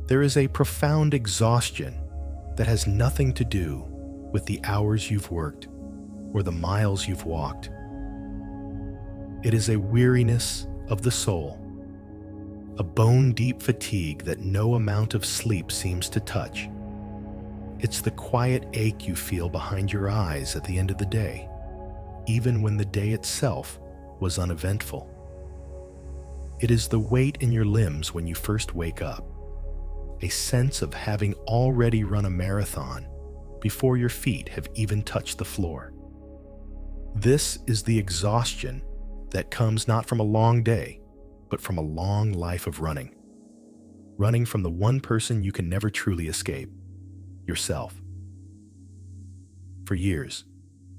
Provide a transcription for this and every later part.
There is a profound exhaustion that has nothing to do with the hours you've worked or the miles you've walked. It is a weariness of the soul, a bone-deep fatigue that no amount of sleep seems to touch. It's the quiet ache you feel behind your eyes at the end of the day, even when the day itself was uneventful. It is the weight in your limbs when you first wake up, a sense of having already run a marathon before your feet have even touched the floor. This is the exhaustion that comes not from a long day, but from a long life of running. Running from the one person you can never truly escape, yourself. For years,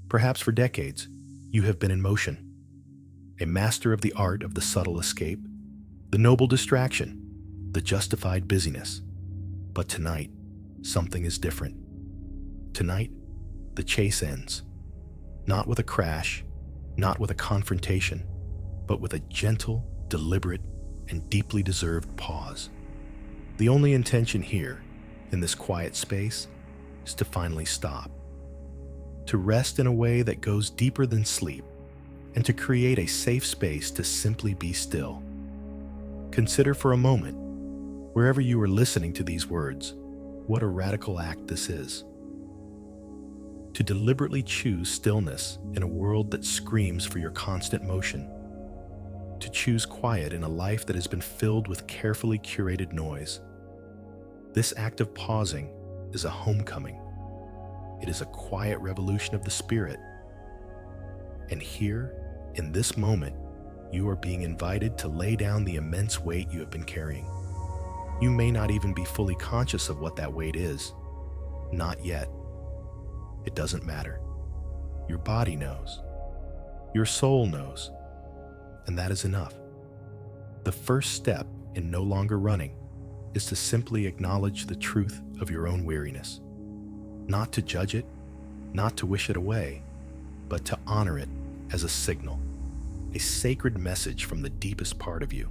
perhaps for decades, you have been in motion, a master of the art of the subtle escape, the noble distraction, the justified busyness. But tonight, something is different. Tonight, the chase ends, not with a crash, not with a confrontation, but with a gentle, deliberate, and deeply deserved pause. The only intention here, in this quiet space, is to finally stop, to rest in a way that goes deeper than sleep, and to create a safe space to simply be still. Consider for a moment, wherever you are listening to these words, what a radical act this is. To deliberately choose stillness in a world that screams for your constant motion. To choose quiet in a life that has been filled with carefully curated noise. This act of pausing is a homecoming. It is a quiet revolution of the spirit. And here, in this moment, you are being invited to lay down the immense weight you have been carrying. You may not even be fully conscious of what that weight is. Not yet. It doesn't matter. Your body knows. Your soul knows. And that is enough. The first step in no longer running is to simply acknowledge the truth of your own weariness. Not to judge it, not to wish it away, but to honor it as a signal, a sacred message from the deepest part of you.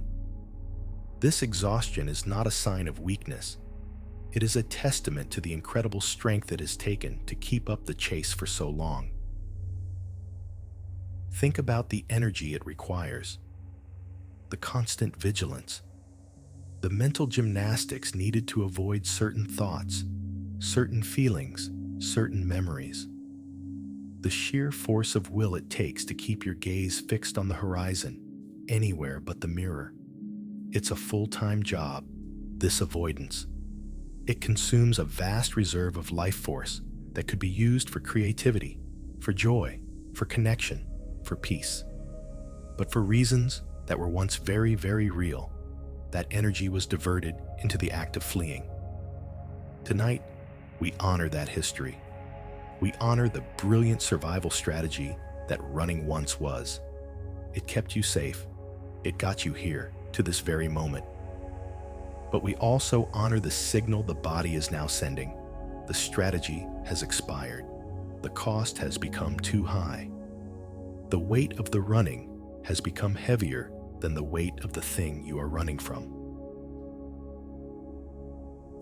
This exhaustion is not a sign of weakness. It is a testament to the incredible strength it has taken to keep up the chase for so long. Think about the energy it requires, the constant vigilance, the mental gymnastics needed to avoid certain thoughts, certain feelings, certain memories. The sheer force of will it takes to keep your gaze fixed on the horizon, anywhere but the mirror. It's a full-time job, this avoidance. It consumes a vast reserve of life force that could be used for creativity, for joy, for connection, for peace. But for reasons that were once very, very real, that energy was diverted into the act of fleeing. Tonight, we honor that history. We honor the brilliant survival strategy that running once was. It kept you safe. It got you here, to this very moment. But we also honor the signal the body is now sending. The strategy has expired. The cost has become too high. The weight of the running has become heavier than the weight of the thing you are running from.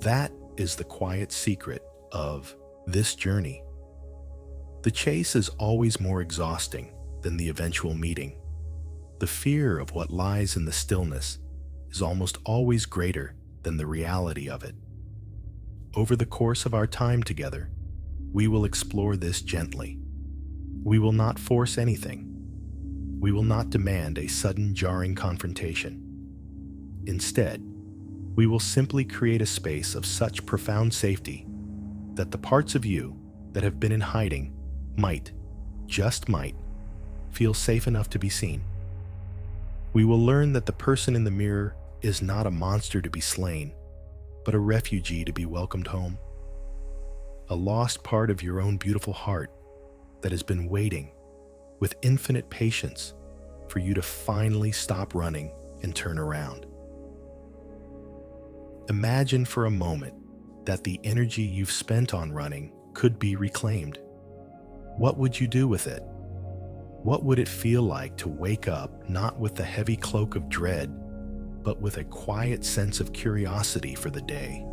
That is the quiet secret of this journey. The chase is always more exhausting than the eventual meeting. The fear of what lies in the stillness is almost always greater than the reality of it. Over the course of our time together, we will explore this gently. We will not force anything. We will not demand a sudden jarring confrontation. Instead, we will simply create a space of such profound safety that the parts of you that have been in hiding might, just might, feel safe enough to be seen. We will learn that the person in the mirror is not a monster to be slain, but a refugee to be welcomed home. A lost part of your own beautiful heart that has been waiting with infinite patience for you to finally stop running and turn around. Imagine for a moment that the energy you've spent on running could be reclaimed. What would you do with it? What would it feel like to wake up not with the heavy cloak of dread, but with a quiet sense of curiosity for the day.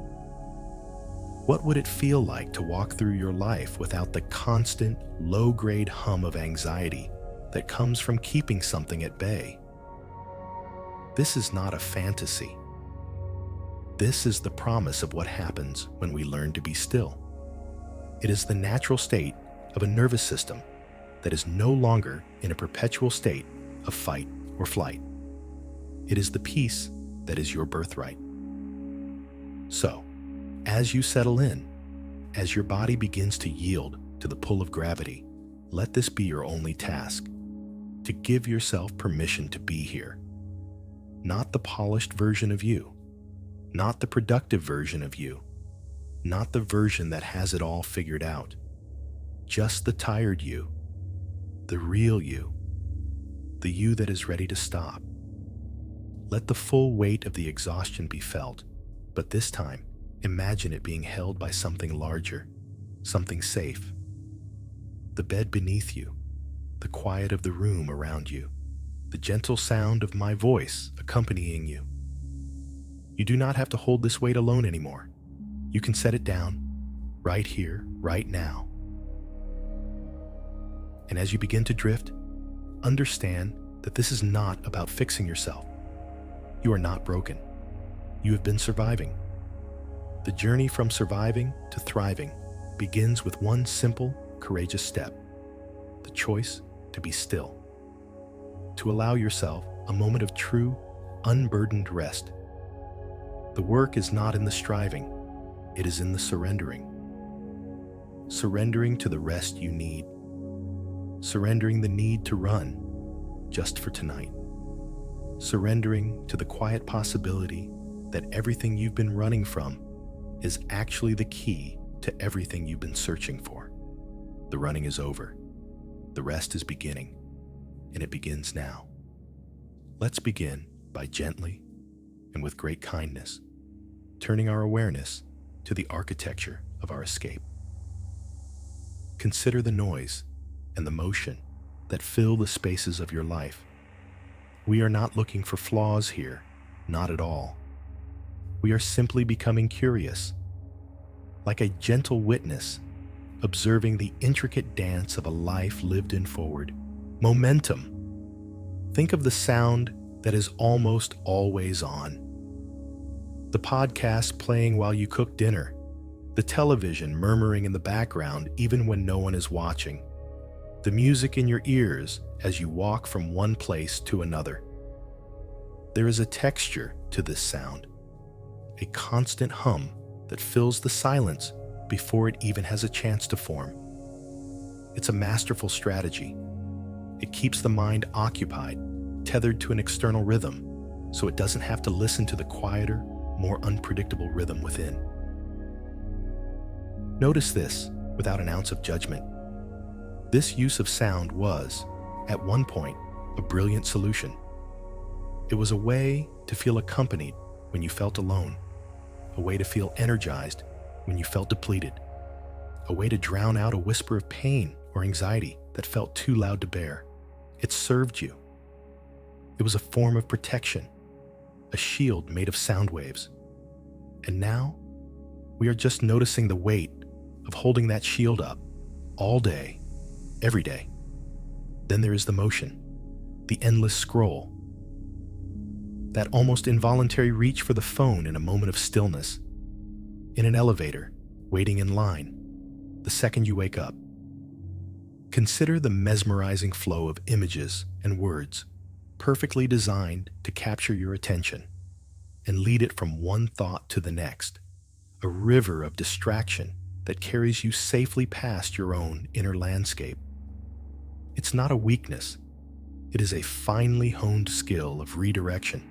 What would it feel like to walk through your life without the constant, low-grade hum of anxiety that comes from keeping something at bay? This is not a fantasy. This is the promise of what happens when we learn to be still. It is the natural state of a nervous system that is no longer in a perpetual state of fight or flight. It is the peace that is your birthright. So, as you settle in, as your body begins to yield to the pull of gravity, let this be your only task, to give yourself permission to be here. Not the polished version of you, not the productive version of you, not the version that has it all figured out, just the tired you, the real you, the you that is ready to stop. Let the full weight of the exhaustion be felt, but this time, imagine it being held by something larger, something safe. The bed beneath you, the quiet of the room around you, the gentle sound of my voice accompanying you. You do not have to hold this weight alone anymore. You can set it down, right here, right now. And as you begin to drift, understand that this is not about fixing yourself. You are not broken. You have been surviving. The journey from surviving to thriving begins with one simple, courageous step: the choice to be still, to allow yourself a moment of true, unburdened rest. The work is not in the striving, it is in the surrendering. Surrendering to the rest you need. Surrendering the need to run just for tonight. Surrendering to the quiet possibility that everything you've been running from is actually the key to everything you've been searching for. The running is over. The rest is beginning, and it begins now. Let's begin by gently and with great kindness, turning our awareness to the architecture of our escape. Consider the noise and the motion that fill the spaces of your life. We are not looking for flaws here, not at all. We are simply becoming curious, like a gentle witness, observing the intricate dance of a life lived in forward. Momentum. Think of the sound that is almost always on. The podcast playing while you cook dinner, the television murmuring in the background even when no one is watching, the music in your ears as you walk from one place to another. There is a texture to this sound, a constant hum that fills the silence before it even has a chance to form. It's a masterful strategy. It keeps the mind occupied, tethered to an external rhythm, so it doesn't have to listen to the quieter, more unpredictable rhythm within. Notice this without an ounce of judgment. This use of sound was, at one point, a brilliant solution. It was a way to feel accompanied when you felt alone, a way to feel energized when you felt depleted, a way to drown out a whisper of pain or anxiety that felt too loud to bear. It served you. It was a form of protection, a shield made of sound waves. And now, we are just noticing the weight of holding that shield up all day, every day. Then there is the motion, the endless scroll, that almost involuntary reach for the phone in a moment of stillness, in an elevator, waiting in line, the second you wake up. Consider the mesmerizing flow of images and words, perfectly designed to capture your attention and lead it from one thought to the next, a river of distraction that carries you safely past your own inner landscape. It's not a weakness. It is a finely honed skill of redirection.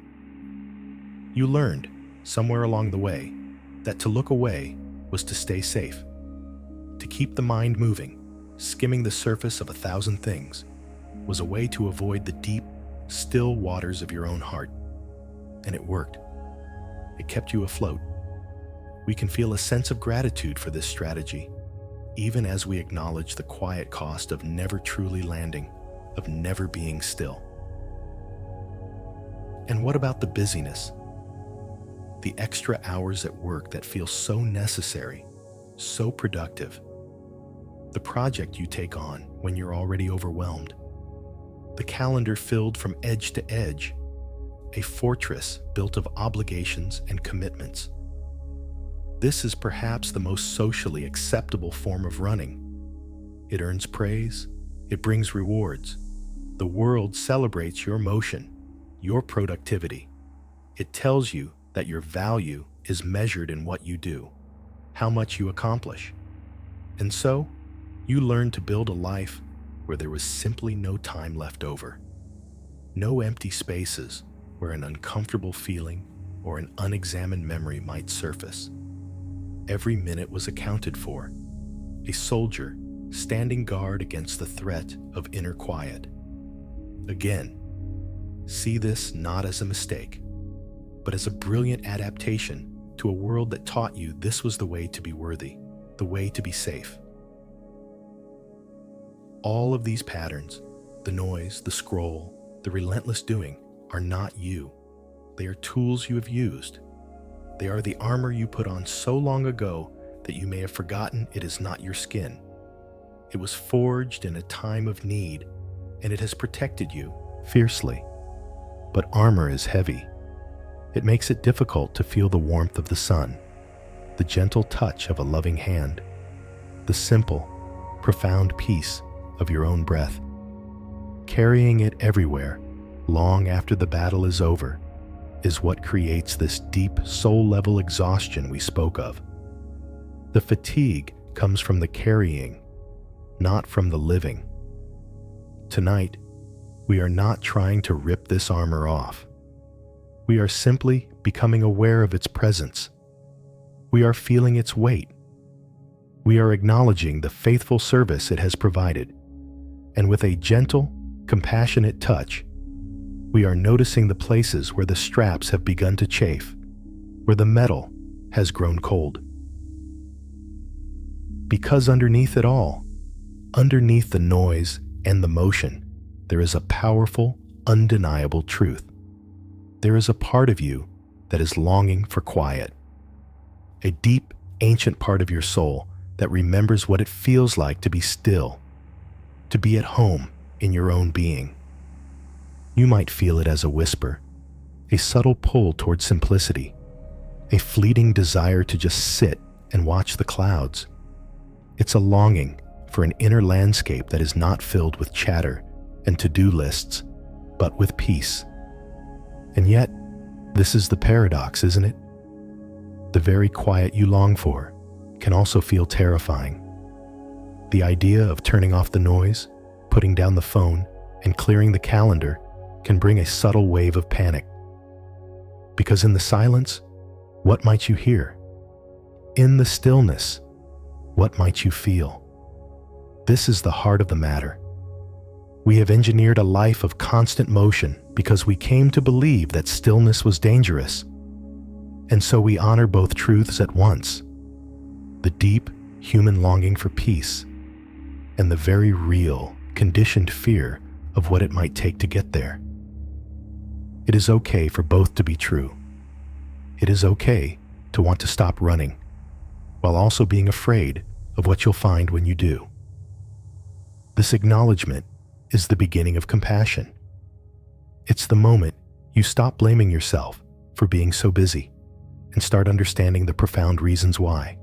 You learned, somewhere along the way, that to look away was to stay safe, to keep the mind moving, skimming the surface of 1,000 things, was a way to avoid the deep, still waters of your own heart. And it worked. It kept you afloat. We can feel a sense of gratitude for this strategy, even as we acknowledge the quiet cost of never truly landing, of never being still. And what about the busyness? the extra hours at work that feel so necessary, so productive, the project you take on when you're already overwhelmed, the calendar filled from edge to edge, a fortress built of obligations and commitments. This is perhaps the most socially acceptable form of running. It earns praise, it brings rewards. The world celebrates your motion, your productivity. It tells you that your value is measured in what you do, how much you accomplish. And so, you learn to build a life where there was simply no time left over. No empty spaces where an uncomfortable feeling or an unexamined memory might surface. Every minute was accounted for. A soldier standing guard against the threat of inner quiet. Again, see this not as a mistake, but as a brilliant adaptation to a world that taught you this was the way to be worthy, the way to be safe. All of these patterns, the noise, the scroll, the relentless doing, are not you. They are tools you have used. They are the armor you put on so long ago that you may have forgotten it is not your skin. It was forged in a time of need, and it has protected you fiercely. But armor is heavy. It makes it difficult to feel the warmth of the sun, the gentle touch of a loving hand, the simple, profound peace of your own breath. Carrying it everywhere, long after the battle is over, is what creates this deep soul-level exhaustion we spoke of. The fatigue comes from the carrying, not from the living. Tonight, we are not trying to rip this armor off. We are simply becoming aware of its presence. We are feeling its weight. We are acknowledging the faithful service it has provided. And with a gentle, compassionate touch, we are noticing the places where the straps have begun to chafe, where the metal has grown cold. Because underneath it all, underneath the noise and the motion, there is a powerful, undeniable truth. There is a part of you that is longing for quiet. A deep, ancient part of your soul that remembers what it feels like to be still, to be at home in your own being. You might feel it as a whisper, a subtle pull toward simplicity, a fleeting desire to just sit and watch the clouds. It's a longing for an inner landscape that is not filled with chatter and to-do lists, but with peace. And yet, this is the paradox, isn't it? The very quiet you long for can also feel terrifying. The idea of turning off the noise, putting down the phone, and clearing the calendar can bring a subtle wave of panic. Because in the silence, what might you hear? In the stillness, what might you feel? This is the heart of the matter. We have engineered a life of constant motion because we came to believe that stillness was dangerous. And so we honor both truths at once: the deep human longing for peace and the very real, conditioned fear of what it might take to get there. It is okay for both to be true. It is okay to want to stop running, while also being afraid of what you'll find when you do. This acknowledgement is the beginning of compassion. It's the moment you stop blaming yourself for being so busy and start understanding the profound reasons why.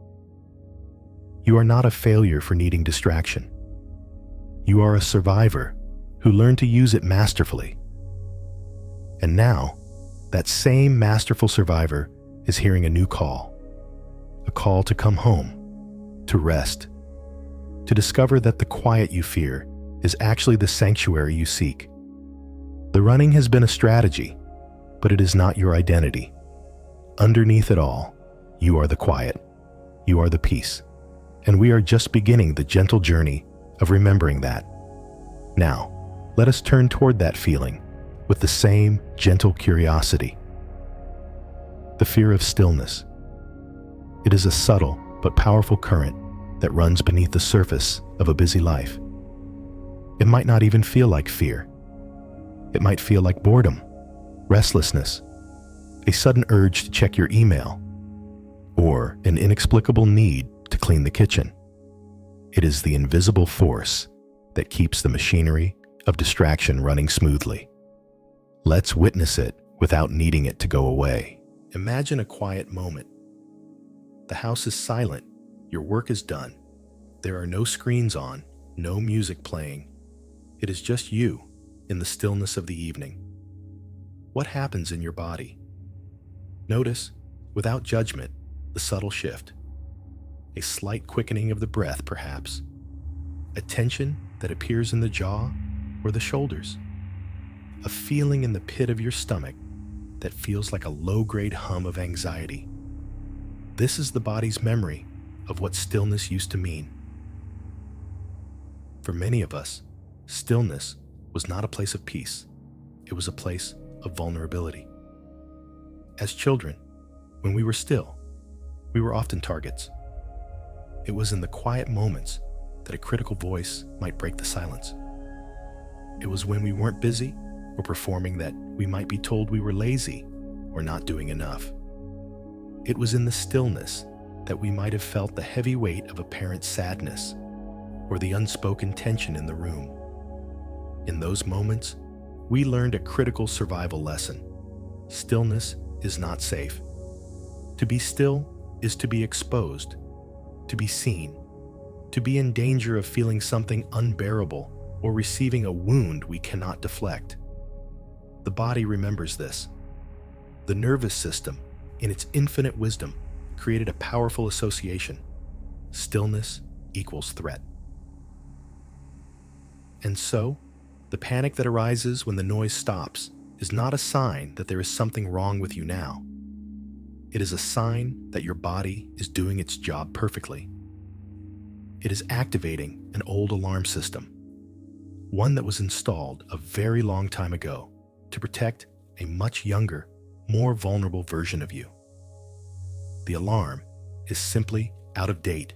You are not a failure for needing distraction. You are a survivor who learned to use it masterfully. And now, that same masterful survivor is hearing a new call. A call to come home, to rest, to discover that the quiet you fear is actually the sanctuary you seek. The running has been a strategy, but it is not your identity. Underneath it all, you are the quiet. You are the peace. And we are just beginning the gentle journey of remembering that. Now, let us turn toward that feeling with the same gentle curiosity. The fear of stillness. It is a subtle but powerful current that runs beneath the surface of a busy life. It might not even feel like fear. It might feel like boredom, restlessness, a sudden urge to check your email, or an inexplicable need to clean the kitchen. It is the invisible force that keeps the machinery of distraction running smoothly. Let's witness it without needing it to go away. Imagine a quiet moment. The house is silent, your work is done. There are no screens on, no music playing. It is just you in the stillness of the evening. What happens in your body? Notice, without judgment, the subtle shift. A slight quickening of the breath, perhaps. A tension that appears in the jaw or the shoulders. A feeling in the pit of your stomach that feels like a low-grade hum of anxiety. This is the body's memory of what stillness used to mean. For many of us, stillness was not a place of peace. It was a place of vulnerability. As children, when we were still, we were often targets. It was in the quiet moments that a critical voice might break the silence. It was when we weren't busy or performing that we might be told we were lazy or not doing enough. It was in the stillness that we might have felt the heavy weight of a parent's sadness or the unspoken tension in the room. In those moments, we learned a critical survival lesson. Stillness is not safe. To be still is to be exposed, to be seen, to be in danger of feeling something unbearable or receiving a wound we cannot deflect. The body remembers this. The nervous system, in its infinite wisdom, created a powerful association. Stillness equals threat. And so, the panic that arises when the noise stops is not a sign that there is something wrong with you now. It is a sign that your body is doing its job perfectly. It is activating an old alarm system, one that was installed a very long time ago to protect a much younger, more vulnerable version of you. The alarm is simply out of date.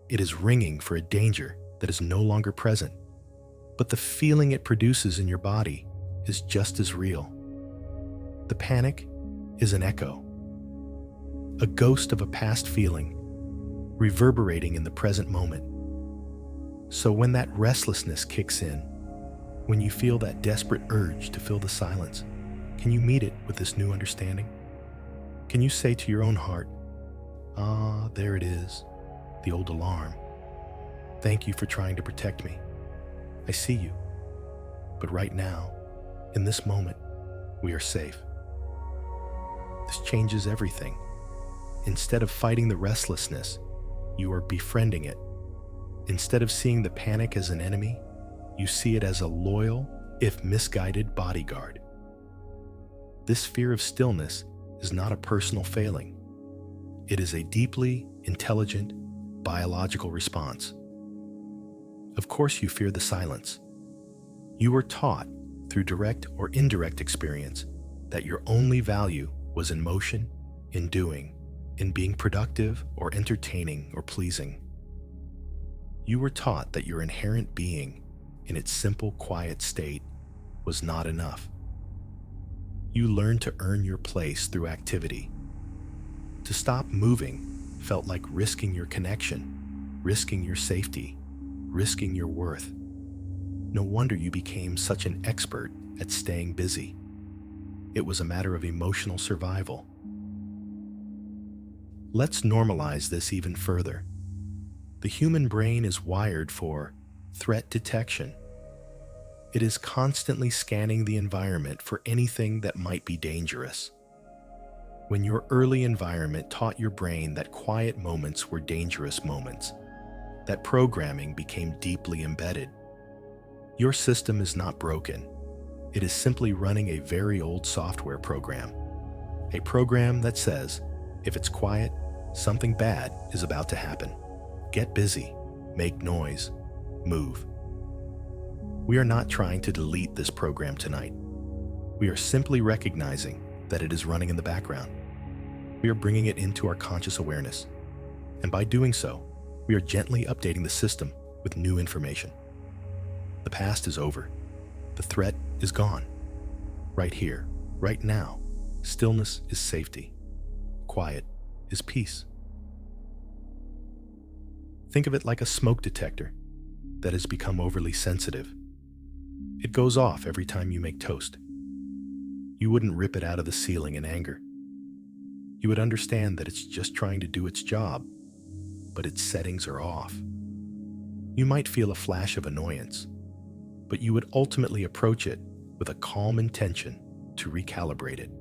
It is ringing for a danger that is no longer present, but the feeling it produces in your body is just as real. The panic is an echo, a ghost of a past feeling, reverberating in the present moment. So when that restlessness kicks in, when you feel that desperate urge to fill the silence, can you meet it with this new understanding? Can you say to your own heart, "Ah, there it is, the old alarm. Thank you for trying to protect me. I see you. But right now, in this moment, we are safe." This changes everything. Instead of fighting the restlessness, you are befriending it. Instead of seeing the panic as an enemy, you see it as a loyal, if misguided, bodyguard. This fear of stillness is not a personal failing. It is a deeply intelligent, biological response. Of course you fear the silence. You were taught, through direct or indirect experience, that your only value was in motion, in doing, in being productive or entertaining or pleasing. You were taught that your inherent being, in its simple, quiet state, was not enough. You learned to earn your place through activity. To stop moving felt like risking your connection, risking your safety, risking your worth. No wonder you became such an expert at staying busy. It was a matter of emotional survival. Let's normalize this even further. The human brain is wired for threat detection. It is constantly scanning the environment for anything that might be dangerous. When your early environment taught your brain that quiet moments were dangerous moments, that programming became deeply embedded. Your system is not broken. It is simply running a very old software program. A program that says, if it's quiet, something bad is about to happen. Get busy, make noise, move. We are not trying to delete this program tonight. We are simply recognizing that it is running in the background. We are bringing it into our conscious awareness. And by doing so, we are gently updating the system with new information. The past is over. The threat is gone. Right here, right now, Stillness is safety. Quiet is peace. Think of it like a smoke detector that has become overly sensitive. It goes off every time you make toast. You wouldn't rip it out of the ceiling in anger. You would understand that it's just trying to do its job, but its settings are off. You might feel a flash of annoyance, but you would ultimately approach it with a calm intention to recalibrate it.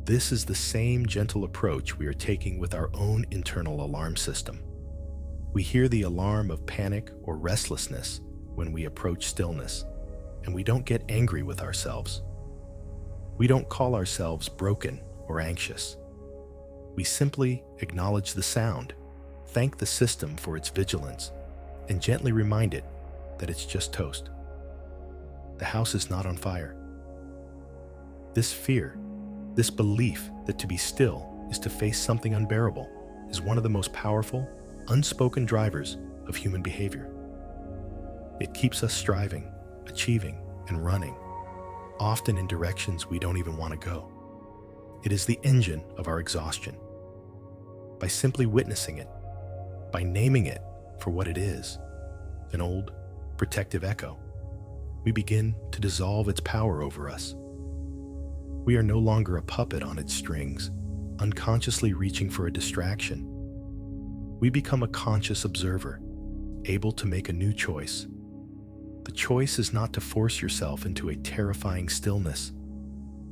This is the same gentle approach we are taking with our own internal alarm system. We hear the alarm of panic or restlessness when we approach stillness, and we don't get angry with ourselves. We don't call ourselves broken or anxious. We simply acknowledge the sound, thank the system for its vigilance, and gently remind it that it's just toast. The house is not on fire. This fear, this belief that to be still is to face something unbearable, is one of the most powerful, unspoken drivers of human behavior. It keeps us striving, achieving, and running, often in directions we don't even want to go. It is the engine of our exhaustion. By simply witnessing it, by naming it for what it is, an old, protective echo, we begin to dissolve its power over us. We are no longer a puppet on its strings, unconsciously reaching for a distraction. We become a conscious observer, able to make a new choice. The choice is not to force yourself into a terrifying stillness.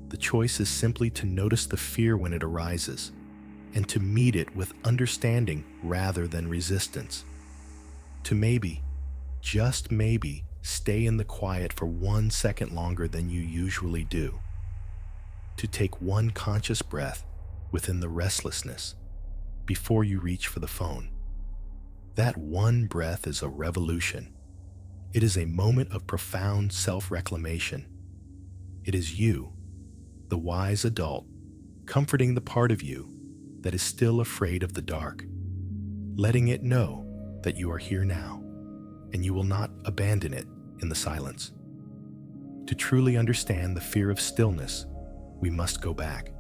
The choice is simply to notice the fear when it arises, and to meet it with understanding rather than resistance. To maybe, just maybe, stay in the quiet for 1 second longer than you usually do. To take one conscious breath within the restlessness before you reach for the phone. That one breath is a revolution. It is a moment of profound self-reclamation. It is you, the wise adult, comforting the part of you that is still afraid of the dark, letting it know that you are here now, and you will not abandon it in the silence. To truly understand the fear of stillness, we must go back,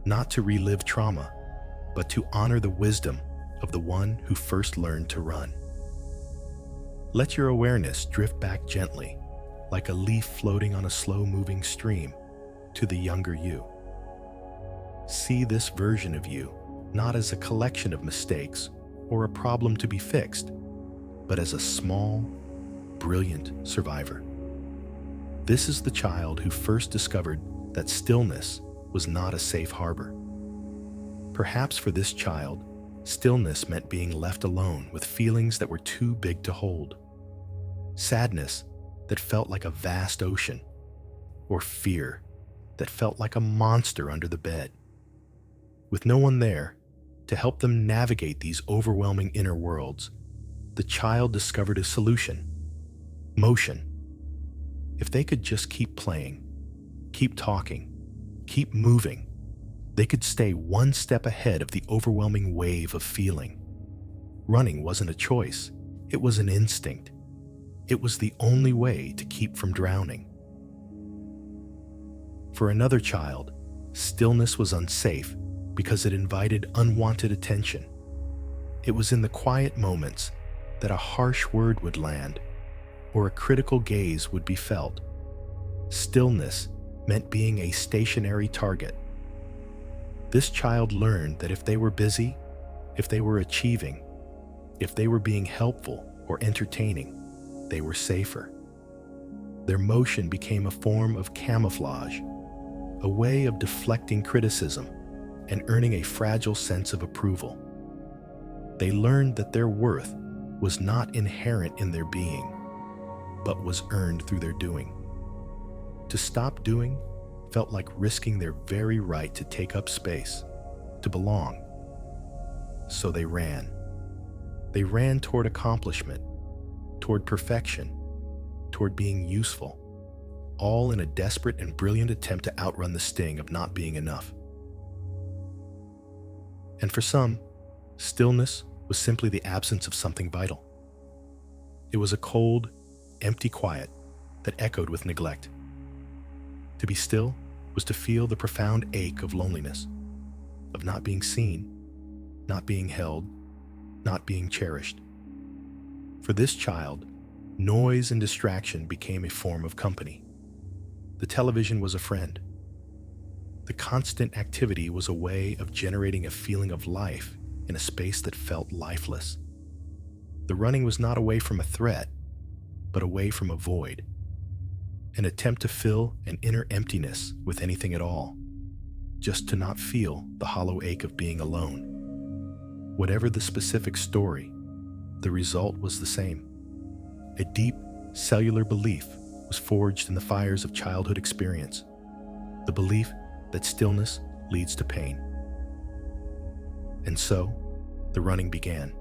not to relive trauma, but to honor the wisdom of the one who first learned to run. Let your awareness drift back gently, like a leaf floating on a slow-moving stream, to the younger you. See this version of you not as a collection of mistakes or a problem to be fixed, but as a small, brilliant survivor. This is the child who first discovered that stillness was not a safe harbor. Perhaps for this child, stillness meant being left alone with feelings that were too big to hold. Sadness that felt like a vast ocean, or fear that felt like a monster under the bed. With no one there to help them navigate these overwhelming inner worlds, the child discovered a solution: motion. If they could just keep playing, keep talking, keep moving, they could stay one step ahead of the overwhelming wave of feeling. Running wasn't a choice, it was an instinct. It was the only way to keep from drowning. For another child, stillness was unsafe because it invited unwanted attention. It was in the quiet moments that a harsh word would land or a critical gaze would be felt. Stillness meant being a stationary target. This child learned that if they were busy, if they were achieving, if they were being helpful or entertaining, they were safer. Their motion became a form of camouflage, a way of deflecting criticism and earning a fragile sense of approval. They learned that their worth was not inherent in their being, but was earned through their doing. To stop doing felt like risking their very right to take up space, to belong. So they ran. They ran toward accomplishment, toward perfection, toward being useful, all in a desperate and brilliant attempt to outrun the sting of not being enough. And for some, stillness was simply the absence of something vital. It was a cold, empty quiet that echoed with neglect. To be still was was to feel the profound ache of loneliness, of not being seen, not being held, not being cherished. For this child, noise and distraction became a form of company. The television was a friend. The constant activity was a way of generating a feeling of life in a space that felt lifeless. The running was not away from a threat, but away from a void, an attempt to fill an inner emptiness with anything at all, just to not feel the hollow ache of being alone. Whatever the specific story, the result was the same. A deep, cellular belief was forged in the fires of childhood experience, the belief that stillness leads to pain. And so, the running began.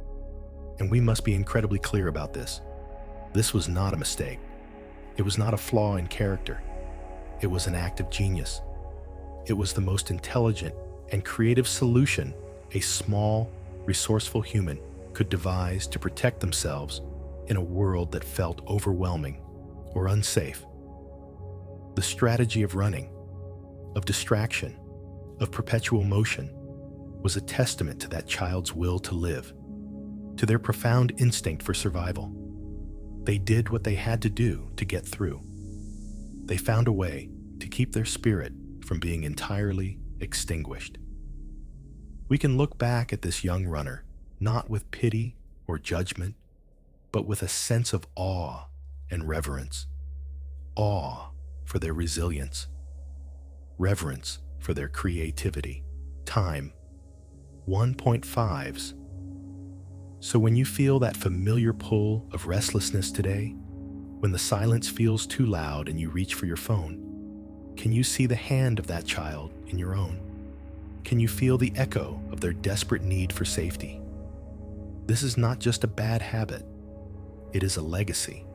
And we must be incredibly clear about this. This was not a mistake. It was not a flaw in character. It was an act of genius. It was the most intelligent and creative solution a small, resourceful human could devise to protect themselves in a world that felt overwhelming or unsafe. The strategy of running, of distraction, of perpetual motion, was a testament to that child's will to live, to their profound instinct for survival. They did what they had to do to get through. They found a way to keep their spirit from being entirely extinguished. We can look back at this young runner not with pity or judgment, but with a sense of awe and reverence. Awe for their resilience, reverence for their creativity. Time 1.5s. So when you feel that familiar pull of restlessness today, when the silence feels too loud and you reach for your phone, can you see the hand of that child in your own? Can you feel the echo of their desperate need for safety? This is not just a bad habit, it is a legacy,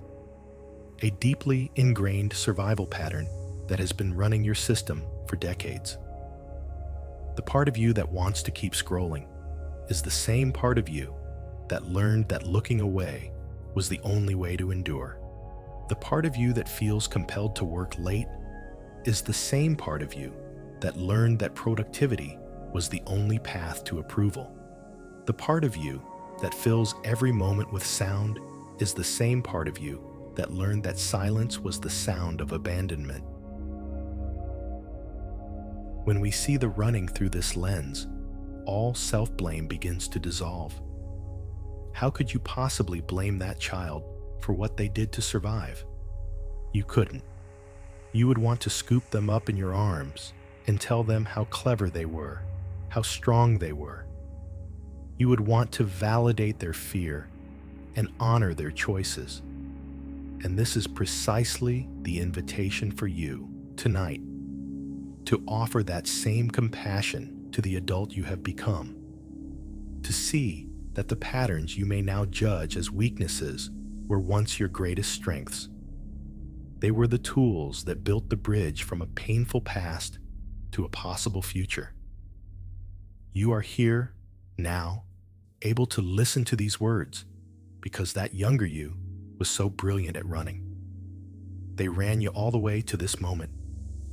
a deeply ingrained survival pattern that has been running your system for decades. The part of you that wants to keep scrolling is the same part of you that learned that looking away was the only way to endure. The part of you that feels compelled to work late is the same part of you that learned that productivity was the only path to approval. The part of you that fills every moment with sound is the same part of you that learned that silence was the sound of abandonment. When we see the running through this lens, all self-blame begins to dissolve. How could you possibly blame that child for what they did to survive? You couldn't. You would want to scoop them up in your arms and tell them how clever they were, how strong they were. You would want to validate their fear and honor their choices. And this is precisely the invitation for you tonight, to offer that same compassion to the adult you have become, to see that the patterns you may now judge as weaknesses were once your greatest strengths. They were the tools that built the bridge from a painful past to a possible future. You are here, now, able to listen to these words because that younger you was so brilliant at running. They ran you all the way to this moment,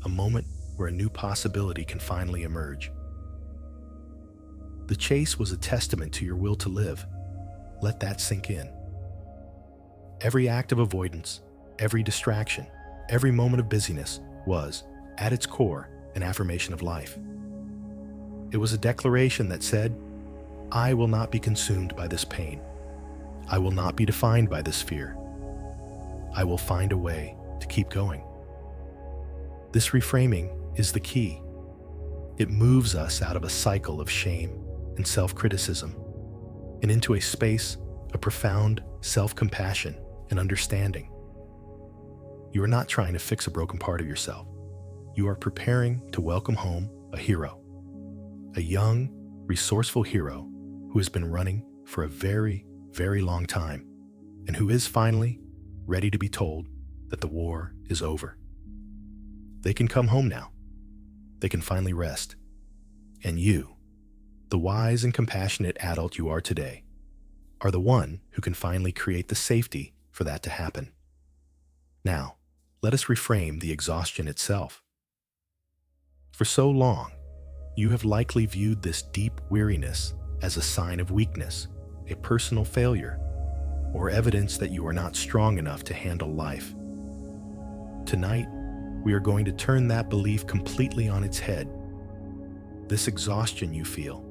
a moment where a new possibility can finally emerge. The chase was a testament to your will to live. Let that sink in. Every act of avoidance, every distraction, every moment of busyness was, at its core, an affirmation of life. It was a declaration that said, I will not be consumed by this pain. I will not be defined by this fear. I will find a way to keep going. This reframing is the key. It moves us out of a cycle of shame and self-criticism and into a space of profound self-compassion and understanding. You are not trying to fix a broken part of yourself. You are preparing to welcome home a hero, a young, resourceful hero who has been running for a very, very long time and who is finally ready to be told that the war is over. They can come home now. They can finally rest. And you, the wise and compassionate adult you are today, are the one who can finally create the safety for that to happen. Now, let us reframe the exhaustion itself. For so long, you have likely viewed this deep weariness as a sign of weakness, a personal failure, or evidence that you are not strong enough to handle life. Tonight, we are going to turn that belief completely on its head. This exhaustion you feel,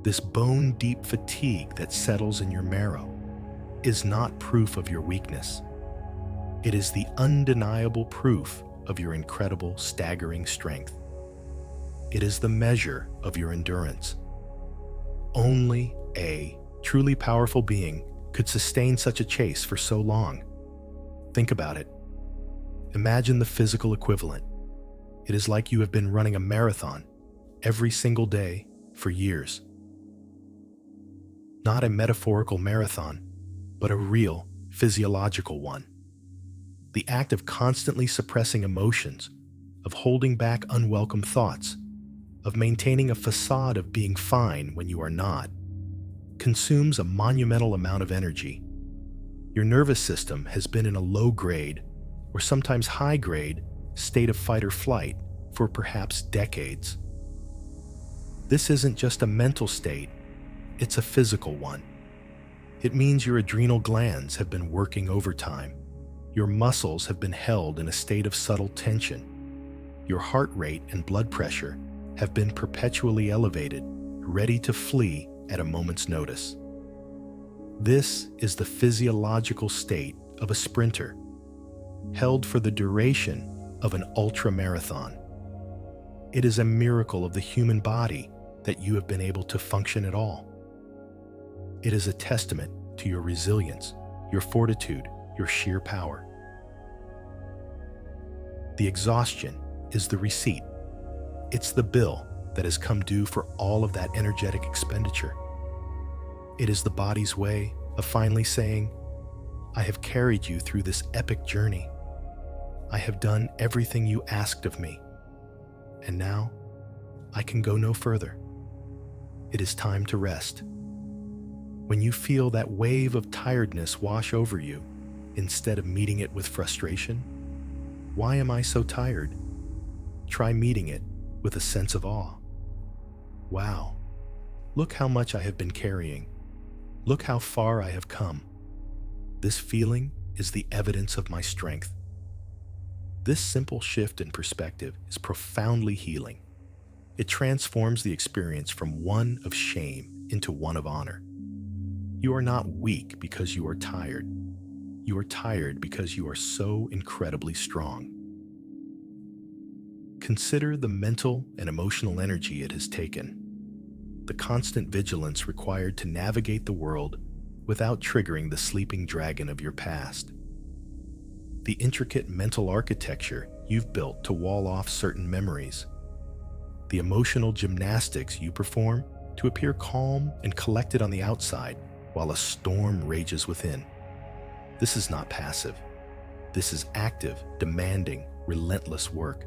this bone-deep fatigue that settles in your marrow, is not proof of your weakness. It is the undeniable proof of your incredible, staggering strength. It is the measure of your endurance. Only a truly powerful being could sustain such a chase for so long. Think about it. Imagine the physical equivalent. It is like you have been running a marathon every single day for years. Not a metaphorical marathon, but a real physiological one. The act of constantly suppressing emotions, of holding back unwelcome thoughts, of maintaining a facade of being fine when you are not, consumes a monumental amount of energy. Your nervous system has been in a low-grade, or sometimes high-grade, state of fight or flight for perhaps decades. This isn't just a mental state, it's a physical one. It means your adrenal glands have been working overtime. Your muscles have been held in a state of subtle tension. Your heart rate and blood pressure have been perpetually elevated, ready to flee at a moment's notice. This is the physiological state of a sprinter, held for the duration of an ultra-marathon. It is a miracle of the human body that you have been able to function at all. It is a testament to your resilience, your fortitude, your sheer power. The exhaustion is the receipt. It's the bill that has come due for all of that energetic expenditure. It is the body's way of finally saying, I have carried you through this epic journey. I have done everything you asked of me. And now, I can go no further. It is time to rest. When you feel that wave of tiredness wash over you, instead of meeting it with frustration, why am I so tired? Try meeting it with a sense of awe. Wow, look how much I have been carrying. Look how far I have come. This feeling is the evidence of my strength. This simple shift in perspective is profoundly healing. It transforms the experience from one of shame into one of honor. You are not weak because you are tired. You are tired because you are so incredibly strong. Consider the mental and emotional energy it has taken, the constant vigilance required to navigate the world without triggering the sleeping dragon of your past, the intricate mental architecture you've built to wall off certain memories, the emotional gymnastics you perform to appear calm and collected on the outside while a storm rages within. This is not passive. This is active, demanding, relentless work.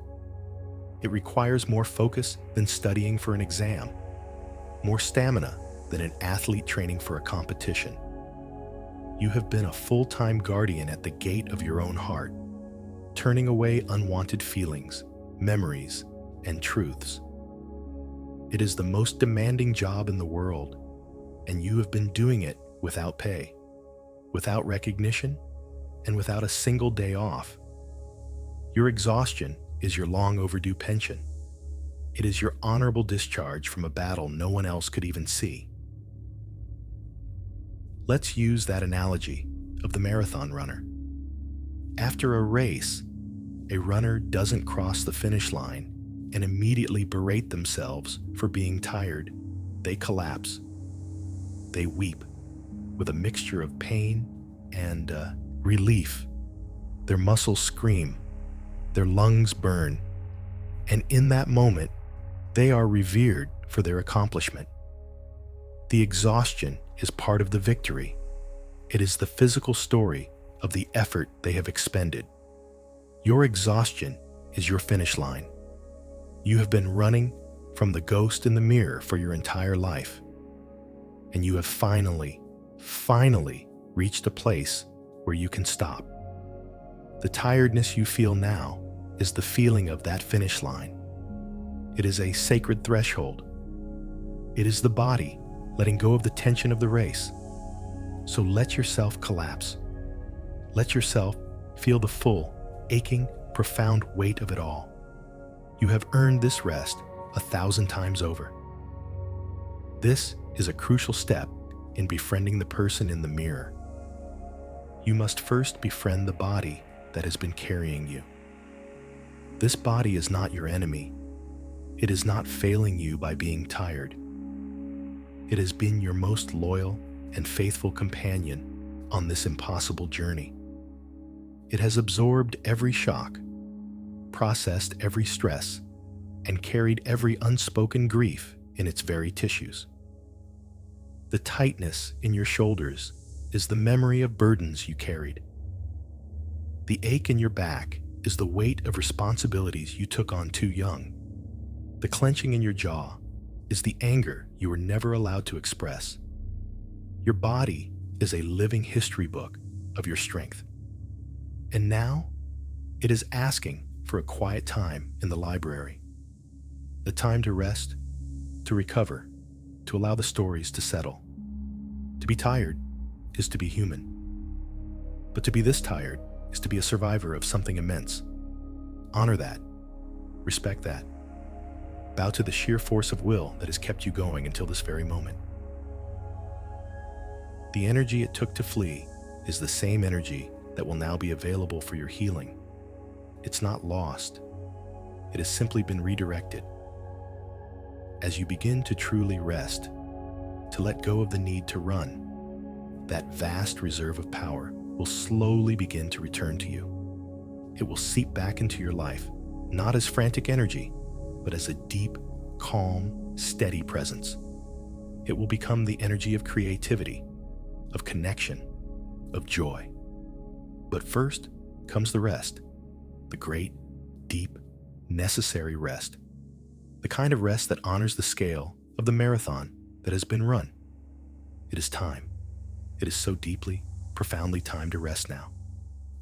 It requires more focus than studying for an exam, more stamina than an athlete training for a competition. You have been a full-time guardian at the gate of your own heart, turning away unwanted feelings, memories, and truths. It is the most demanding job in the world, and you have been doing it without pay, without recognition, and without a single day off. Your exhaustion is your long overdue pension. It is your honorable discharge from a battle no one else could even see. Let's use that analogy of the marathon runner. After a race, a runner doesn't cross the finish line and immediately berate themselves for being tired. They collapse. They weep with a mixture of pain and relief. Their muscles scream, their lungs burn, and in that moment, they are revered for their accomplishment. The exhaustion is part of the victory. It is the physical story of the effort they have expended. Your exhaustion is your finish line. You have been running from the ghost in the mirror for your entire life, and you have finally reached a place where you can stop. The tiredness you feel now is the feeling of that finish line. It is a sacred threshold. It is the body letting go of the tension of the race. So let yourself collapse. Let yourself feel the full, aching, profound weight of it all. You have earned this rest 1,000 times over. This is a crucial step in befriending the person in the mirror. You must first befriend the body that has been carrying you. This body is not your enemy. It is not failing you by being tired. It has been your most loyal and faithful companion on this impossible journey. It has absorbed every shock, processed every stress, and carried every unspoken grief in its very tissues. The tightness in your shoulders is the memory of burdens you carried. The ache in your back is the weight of responsibilities you took on too young. The clenching in your jaw is the anger you were never allowed to express. Your body is a living history book of your strength. And now, it is asking for a quiet time in the library. A time to rest, to recover, to allow the stories to settle. To be tired is to be human. But to be this tired is to be a survivor of something immense. Honor that. Respect that. Bow to the sheer force of will that has kept you going until this very moment. The energy it took to flee is the same energy that will now be available for your healing. It's not lost. It has simply been redirected. As you begin to truly rest, to let go of the need to run, that vast reserve of power will slowly begin to return to you. It will seep back into your life, not as frantic energy, but as a deep, calm, steady presence. It will become the energy of creativity, of connection, of joy. But first comes the rest, the great, deep, necessary rest, the kind of rest that honors the scale of the marathon that has been run. It is time. It is so deeply, profoundly time to rest now.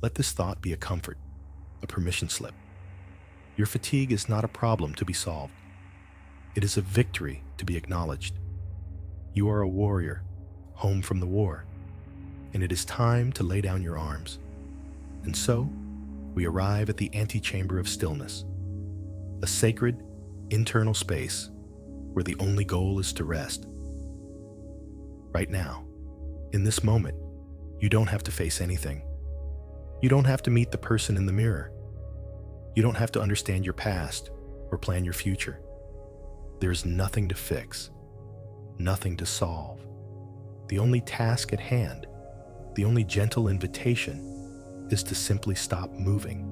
Let this thought be a comfort, a permission slip. Your fatigue is not a problem to be solved. It is a victory to be acknowledged. You are a warrior, home from the war, and it is time to lay down your arms. And so, we arrive at the antechamber of stillness, a sacred, internal space where the only goal is to rest. Right now, in this moment, you don't have to face anything. You don't have to meet the person in the mirror. You don't have to understand your past or plan your future. There's nothing to fix, nothing to solve. The only task at hand, the only gentle invitation, is to simply stop moving,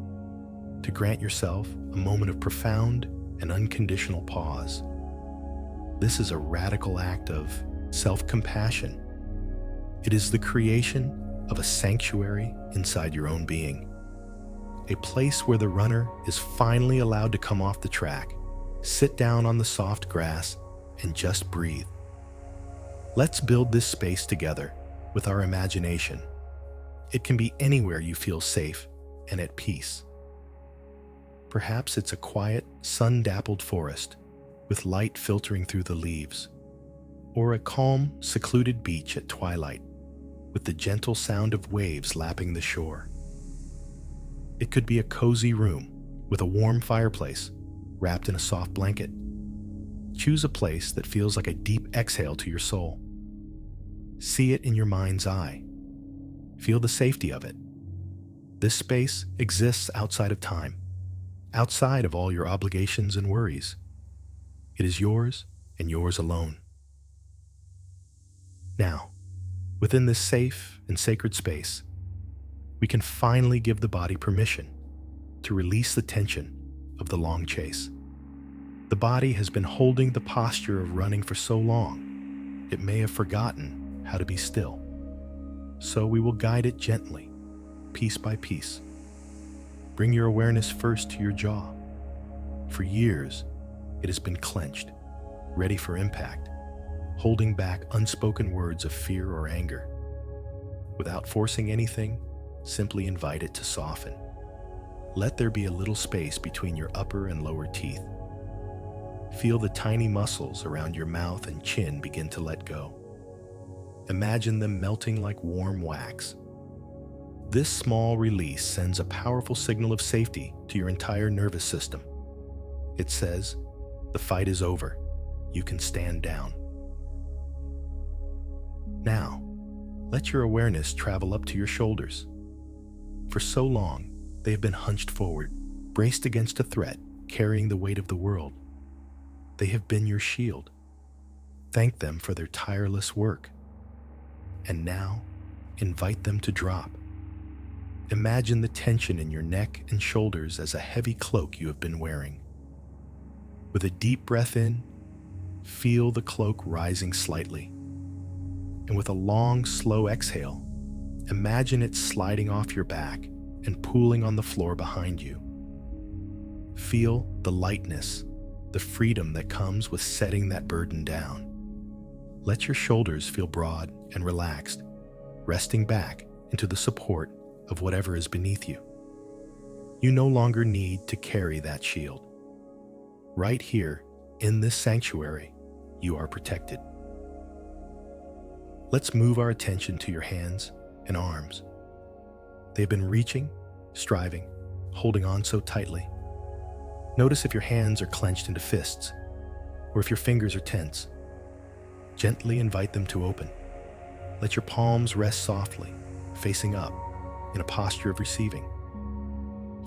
to grant yourself a moment of profound and unconditional pause. This is a radical act of self-compassion. It is the creation of a sanctuary inside your own being, a place where the runner is finally allowed to come off the track, sit down on the soft grass, and just breathe. Let's build this space together with our imagination. It can be anywhere you feel safe and at peace. Perhaps it's a quiet, sun-dappled forest with light filtering through the leaves, or a calm, secluded beach at twilight with the gentle sound of waves lapping the shore. It could be a cozy room with a warm fireplace wrapped in a soft blanket. Choose a place that feels like a deep exhale to your soul. See it in your mind's eye. Feel the safety of it. This space exists outside of time, outside of all your obligations and worries. It is yours and yours alone. Now, within this safe and sacred space, we can finally give the body permission to release the tension of the long chase. The body has been holding the posture of running for so long, it may have forgotten how to be still. So we will guide it gently, piece by piece. Bring your awareness first to your jaw. For years, it has been clenched, ready for impact, holding back unspoken words of fear or anger. Without forcing anything, simply invite it to soften. Let there be a little space between your upper and lower teeth. Feel the tiny muscles around your mouth and chin begin to let go. Imagine them melting like warm wax. This small release sends a powerful signal of safety to your entire nervous system. It says, the fight is over. You can stand down. Now, let your awareness travel up to your shoulders. For so long, they have been hunched forward, braced against a threat, carrying the weight of the world. They have been your shield. Thank them for their tireless work. And now, invite them to drop. Imagine the tension in your neck and shoulders as a heavy cloak you have been wearing. With a deep breath in, feel the cloak rising slightly. And with a long, slow exhale, imagine it sliding off your back and pooling on the floor behind you. Feel the lightness, the freedom that comes with setting that burden down. Let your shoulders feel broad and relaxed, resting back into the support of whatever is beneath you. You no longer need to carry that shield. Right here, in this sanctuary, you are protected. Let's move our attention to your hands and arms. They've been reaching, striving, holding on so tightly. Notice if your hands are clenched into fists, or if your fingers are tense. Gently invite them to open. Let your palms rest softly, facing up, in a posture of receiving.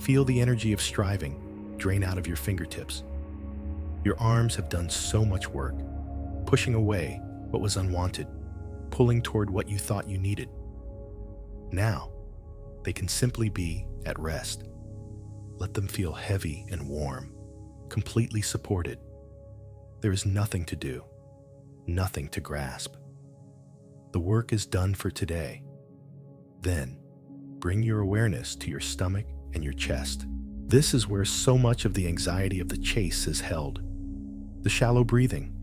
Feel the energy of striving drain out of your fingertips. Your arms have done so much work, pushing away what was unwanted, pulling toward what you thought you needed. Now, they can simply be at rest. Let them feel heavy and warm, completely supported. There is nothing to do, nothing to grasp. The work is done for today. Then, bring your awareness to your stomach and your chest. This is where so much of the anxiety of the chase is held. The shallow breathing,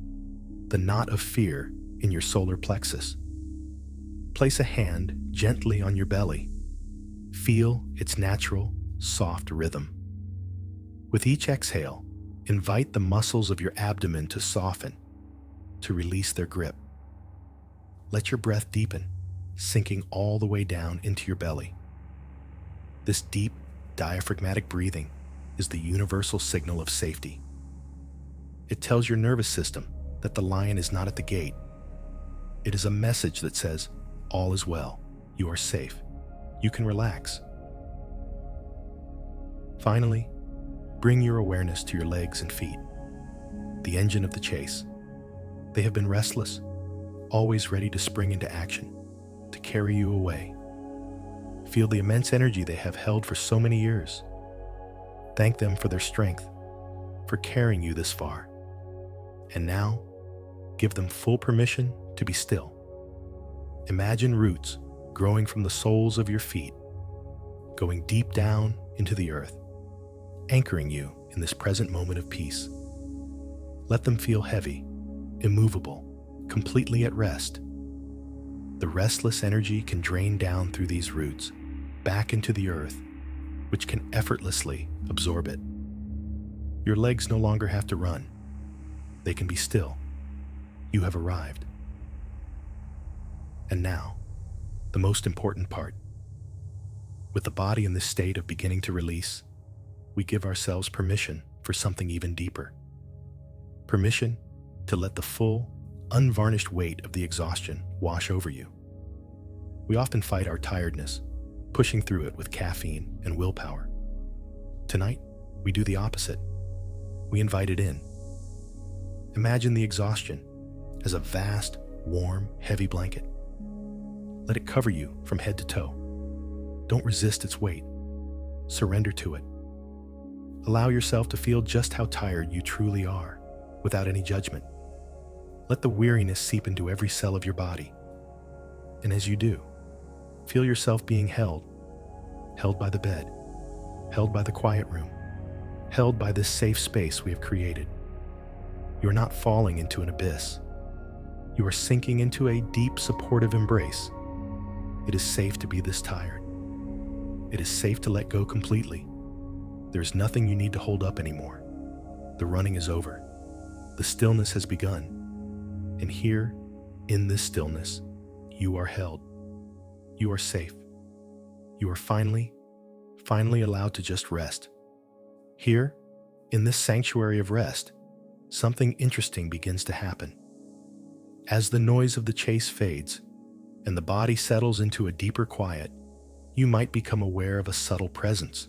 the knot of fear in your solar plexus. Place a hand gently on your belly. Feel its natural, soft rhythm. With each exhale, invite the muscles of your abdomen to soften, to release their grip. Let your breath deepen, sinking all the way down into your belly. This deep, diaphragmatic breathing is the universal signal of safety. It tells your nervous system that the lion is not at the gate. It is a message that says, all is well, you are safe, you can relax. Finally, bring your awareness to your legs and feet, the engine of the chase. They have been restless, always ready to spring into action, to carry you away. Feel the immense energy they have held for so many years. Thank them for their strength, for carrying you this far. And now, give them full permission to be still. Imagine roots growing from the soles of your feet, going deep down into the earth, anchoring you in this present moment of peace. Let them feel heavy, immovable, completely at rest. The restless energy can drain down through these roots, back into the earth, which can effortlessly absorb it. Your legs no longer have to run. They can be still. You have arrived. And now, the most important part. With the body in this state of beginning to release, we give ourselves permission for something even deeper. Permission to let the full, unvarnished weight of the exhaustion wash over you. We often fight our tiredness, pushing through it with caffeine and willpower. Tonight, we do the opposite. We invite it in. Imagine the exhaustion as a vast, warm, heavy blanket. Let it cover you from head to toe. Don't resist its weight. Surrender to it. Allow yourself to feel just how tired you truly are, without any judgment. Let the weariness seep into every cell of your body. And as you do, feel yourself being held by the bed, held by the quiet room, held by this safe space we have created. You are not falling into an abyss. You are sinking into a deep, supportive embrace. It is safe to be this tired. It is safe to let go completely. There is nothing you need to hold up anymore. The running is over. the stillness has begun. And here, in this stillness, you are held. You are safe. You are finally allowed to just rest. Here, in this sanctuary of rest, something interesting begins to happen. As the noise of the chase fades and the body settles into a deeper quiet, you might become aware of a subtle presence,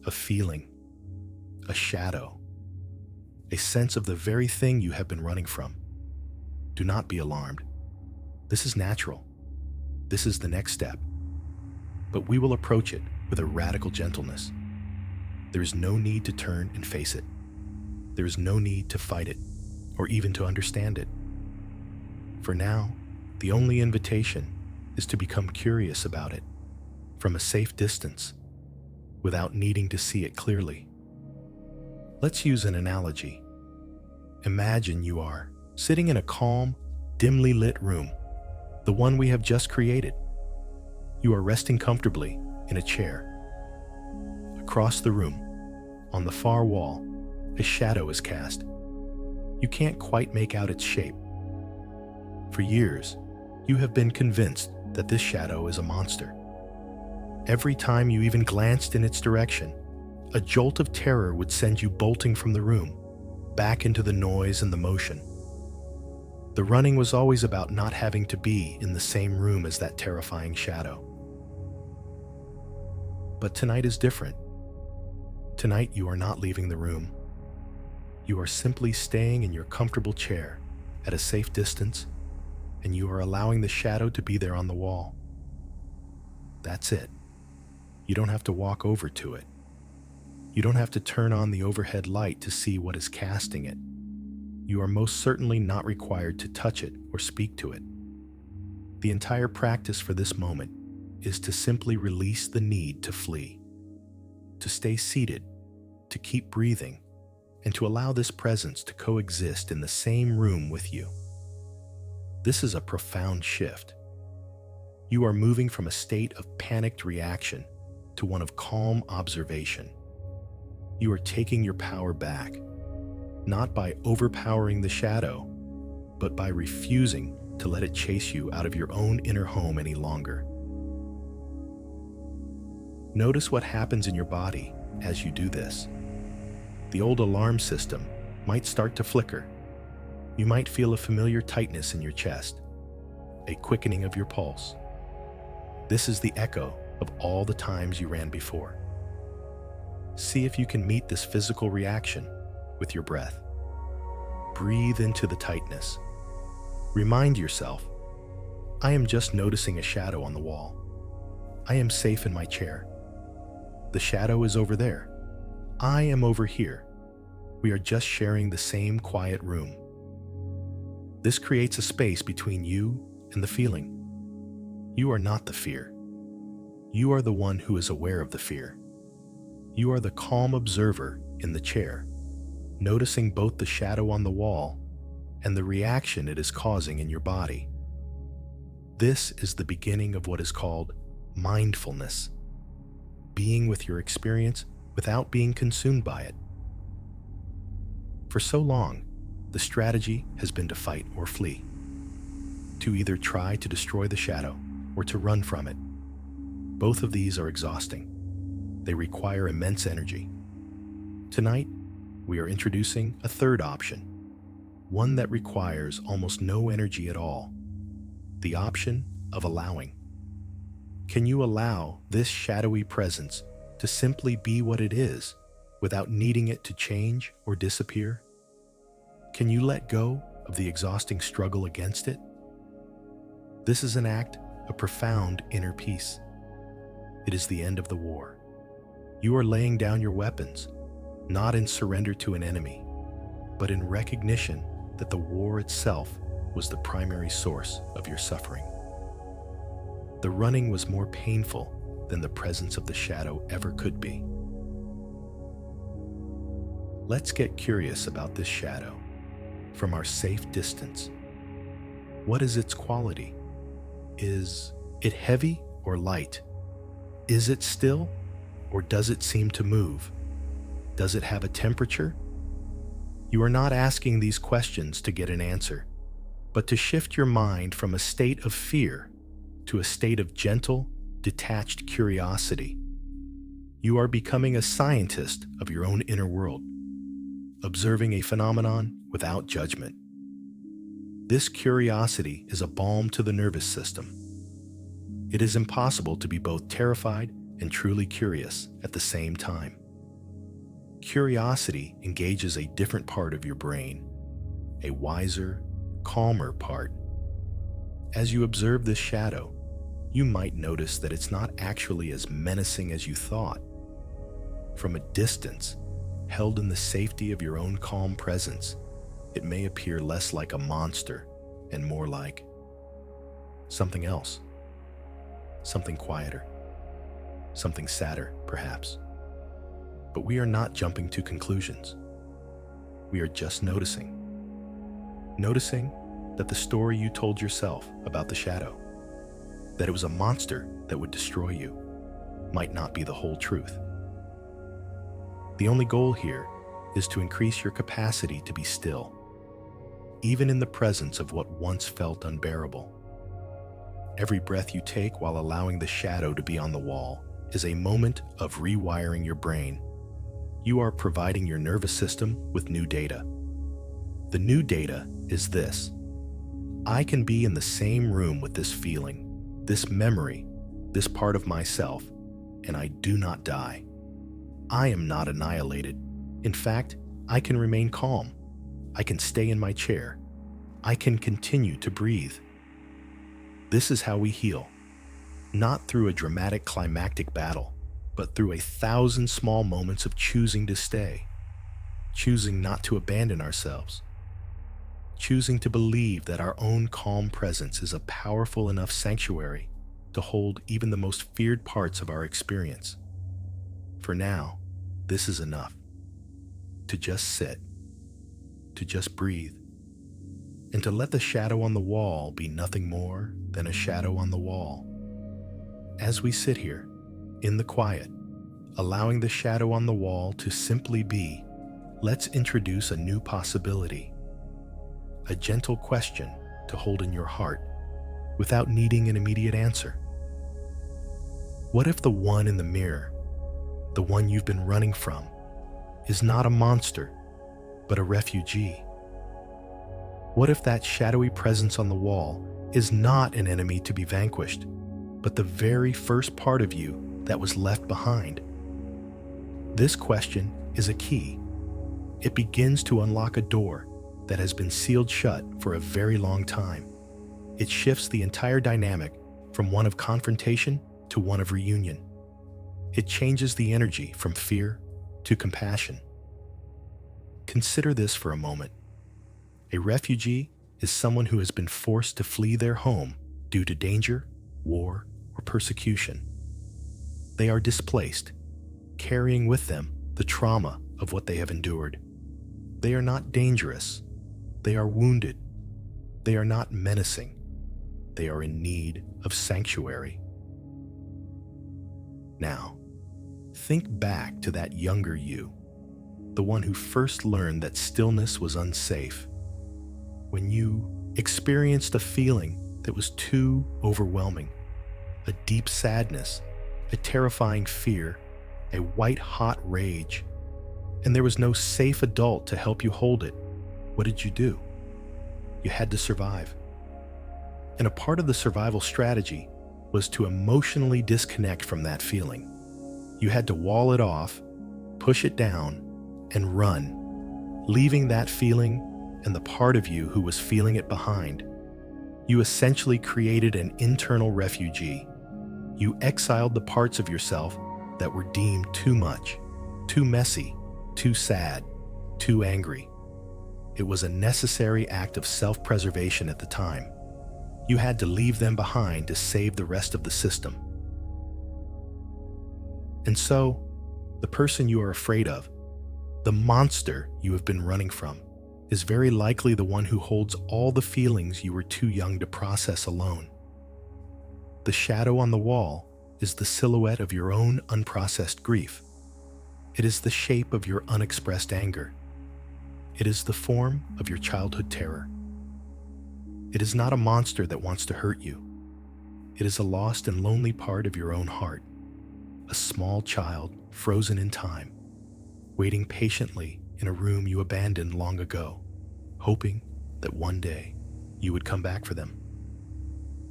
a feeling, a shadow, a sense of the very thing you have been running from. Do not be alarmed. This is natural. This is the next step. But we will approach it with a radical gentleness. There is no need to turn and face it. There is no need to fight it or even to understand it. For now, the only invitation is to become curious about it from a safe distance without needing to see it clearly. Let's use an analogy. Imagine you are sitting in a calm, dimly lit room, the one we have just created. You are resting comfortably in a chair. Across the room, on the far wall, a shadow is cast. You can't quite make out its shape. For years, you have been convinced that this shadow is a monster. Every time you even glanced in its direction, a jolt of terror would send you bolting from the room, back into the noise and the motion. The running was always about not having to be in the same room as that terrifying shadow. But tonight is different. Tonight you are not leaving the room. You are simply staying in your comfortable chair at a safe distance, and you are allowing the shadow to be there on the wall. That's it. You don't have to walk over to it. You don't have to turn on the overhead light to see what is casting it. You are most certainly not required to touch it or speak to it. The entire practice for this moment is to simply release the need to flee, to stay seated, to keep breathing, and to allow this presence to coexist in the same room with you. This is a profound shift. You are moving from a state of panicked reaction to one of calm observation. You are taking your power back, not by overpowering the shadow, but by refusing to let it chase you out of your own inner home any longer. Notice what happens in your body as you do this. The old alarm system might start to flicker. You might feel a familiar tightness in your chest, a quickening of your pulse. This is the echo of all the times you ran before. See if you can meet this physical reaction with your breath. Breathe into the tightness. Remind yourself, I am just noticing a shadow on the wall. I am safe in my chair. The shadow is over there. I am over here. We are just sharing the same quiet room. This creates a space between you and the feeling. You are not the fear. You are the one who is aware of the fear. You are the calm observer in the chair, noticing both the shadow on the wall and the reaction it is causing in your body. This is the beginning of what is called mindfulness, being with your experience without being consumed by it. For so long, the strategy has been to fight or flee, to either try to destroy the shadow or to run from it. Both of these are exhausting. They require immense energy. Tonight, we are introducing a third option, one that requires almost no energy at all, the option of allowing. Can you allow this shadowy presence to simply be what it is without needing it to change or disappear? Can you let go of the exhausting struggle against it? This is an act of profound inner peace. It is the end of the war. You are laying down your weapons, not in surrender to an enemy, but in recognition that the war itself was the primary source of your suffering. The running was more painful than the presence of the shadow ever could be. Let's get curious about this shadow from our safe distance. What is its quality? Is it heavy or light? Is it still, or does it seem to move? Does it have a temperature? You are not asking these questions to get an answer, but to shift your mind from a state of fear to a state of gentle, detached curiosity. You are becoming a scientist of your own inner world, observing a phenomenon without judgment. This curiosity is a balm to the nervous system. It is impossible to be both terrified and truly curious at the same time. Curiosity engages a different part of your brain, a wiser, calmer part. As you observe this shadow, you might notice that it's not actually as menacing as you thought. From a distance, held in the safety of your own calm presence, it may appear less like a monster and more like something else, something quieter, something sadder, perhaps. But we are not jumping to conclusions. We are just noticing. Noticing that the story you told yourself about the shadow, that it was a monster that would destroy you, might not be the whole truth. The only goal here is to increase your capacity to be still, even in the presence of what once felt unbearable. Every breath you take while allowing the shadow to be on the wall is a moment of rewiring your brain. You are providing your nervous system with new data. The new data is this: I can be in the same room with this feeling, this memory, this part of myself, and I do not die. I am not annihilated. In fact, I can remain calm. I can stay in my chair. I can continue to breathe. This is how we heal. Not through a dramatic climactic battle, but through 1,000 small moments of choosing to stay, choosing not to abandon ourselves, choosing to believe that our own calm presence is a powerful enough sanctuary to hold even the most feared parts of our experience. For now, this is enough. To just sit, to just breathe, and to let the shadow on the wall be nothing more than a shadow on the wall. As we sit here, in the quiet, allowing the shadow on the wall to simply be, let's introduce a new possibility, a gentle question to hold in your heart without needing an immediate answer. What if the one in the mirror, the one you've been running from, is not a monster, but a refugee? What if that shadowy presence on the wall is not an enemy to be vanquished, but the very first part of you that was left behind? This question is a key. It begins to unlock a door that has been sealed shut for a very long time. It shifts the entire dynamic from one of confrontation to one of reunion. It changes the energy from fear to compassion. Consider this for a moment. A refugee is someone who has been forced to flee their home due to danger, war, or persecution. They are displaced, carrying with them the trauma of what they have endured. They are not dangerous. They are wounded. They are not menacing. They are in need of sanctuary. Now, think back to that younger you, the one who first learned that stillness was unsafe. When you experienced a feeling that was too overwhelming, a deep sadness, a terrifying fear, a white-hot rage, and there was no safe adult to help you hold it, what did you do? You had to survive. And a part of the survival strategy was to emotionally disconnect from that feeling. You had to wall it off, push it down, and run, leaving that feeling and the part of you who was feeling it behind. You essentially created an internal refugee. You exiled the parts of yourself that were deemed too much, too messy, too sad, too angry. It was a necessary act of self-preservation at the time. You had to leave them behind to save the rest of the system. And so, the person you are afraid of, the monster you have been running from, is very likely the one who holds all the feelings you were too young to process alone. The shadow on the wall is the silhouette of your own unprocessed grief. It is the shape of your unexpressed anger. It is the form of your childhood terror. It is not a monster that wants to hurt you. It is a lost and lonely part of your own heart, a small child frozen in time, waiting patiently in a room you abandoned long ago, hoping that one day you would come back for them.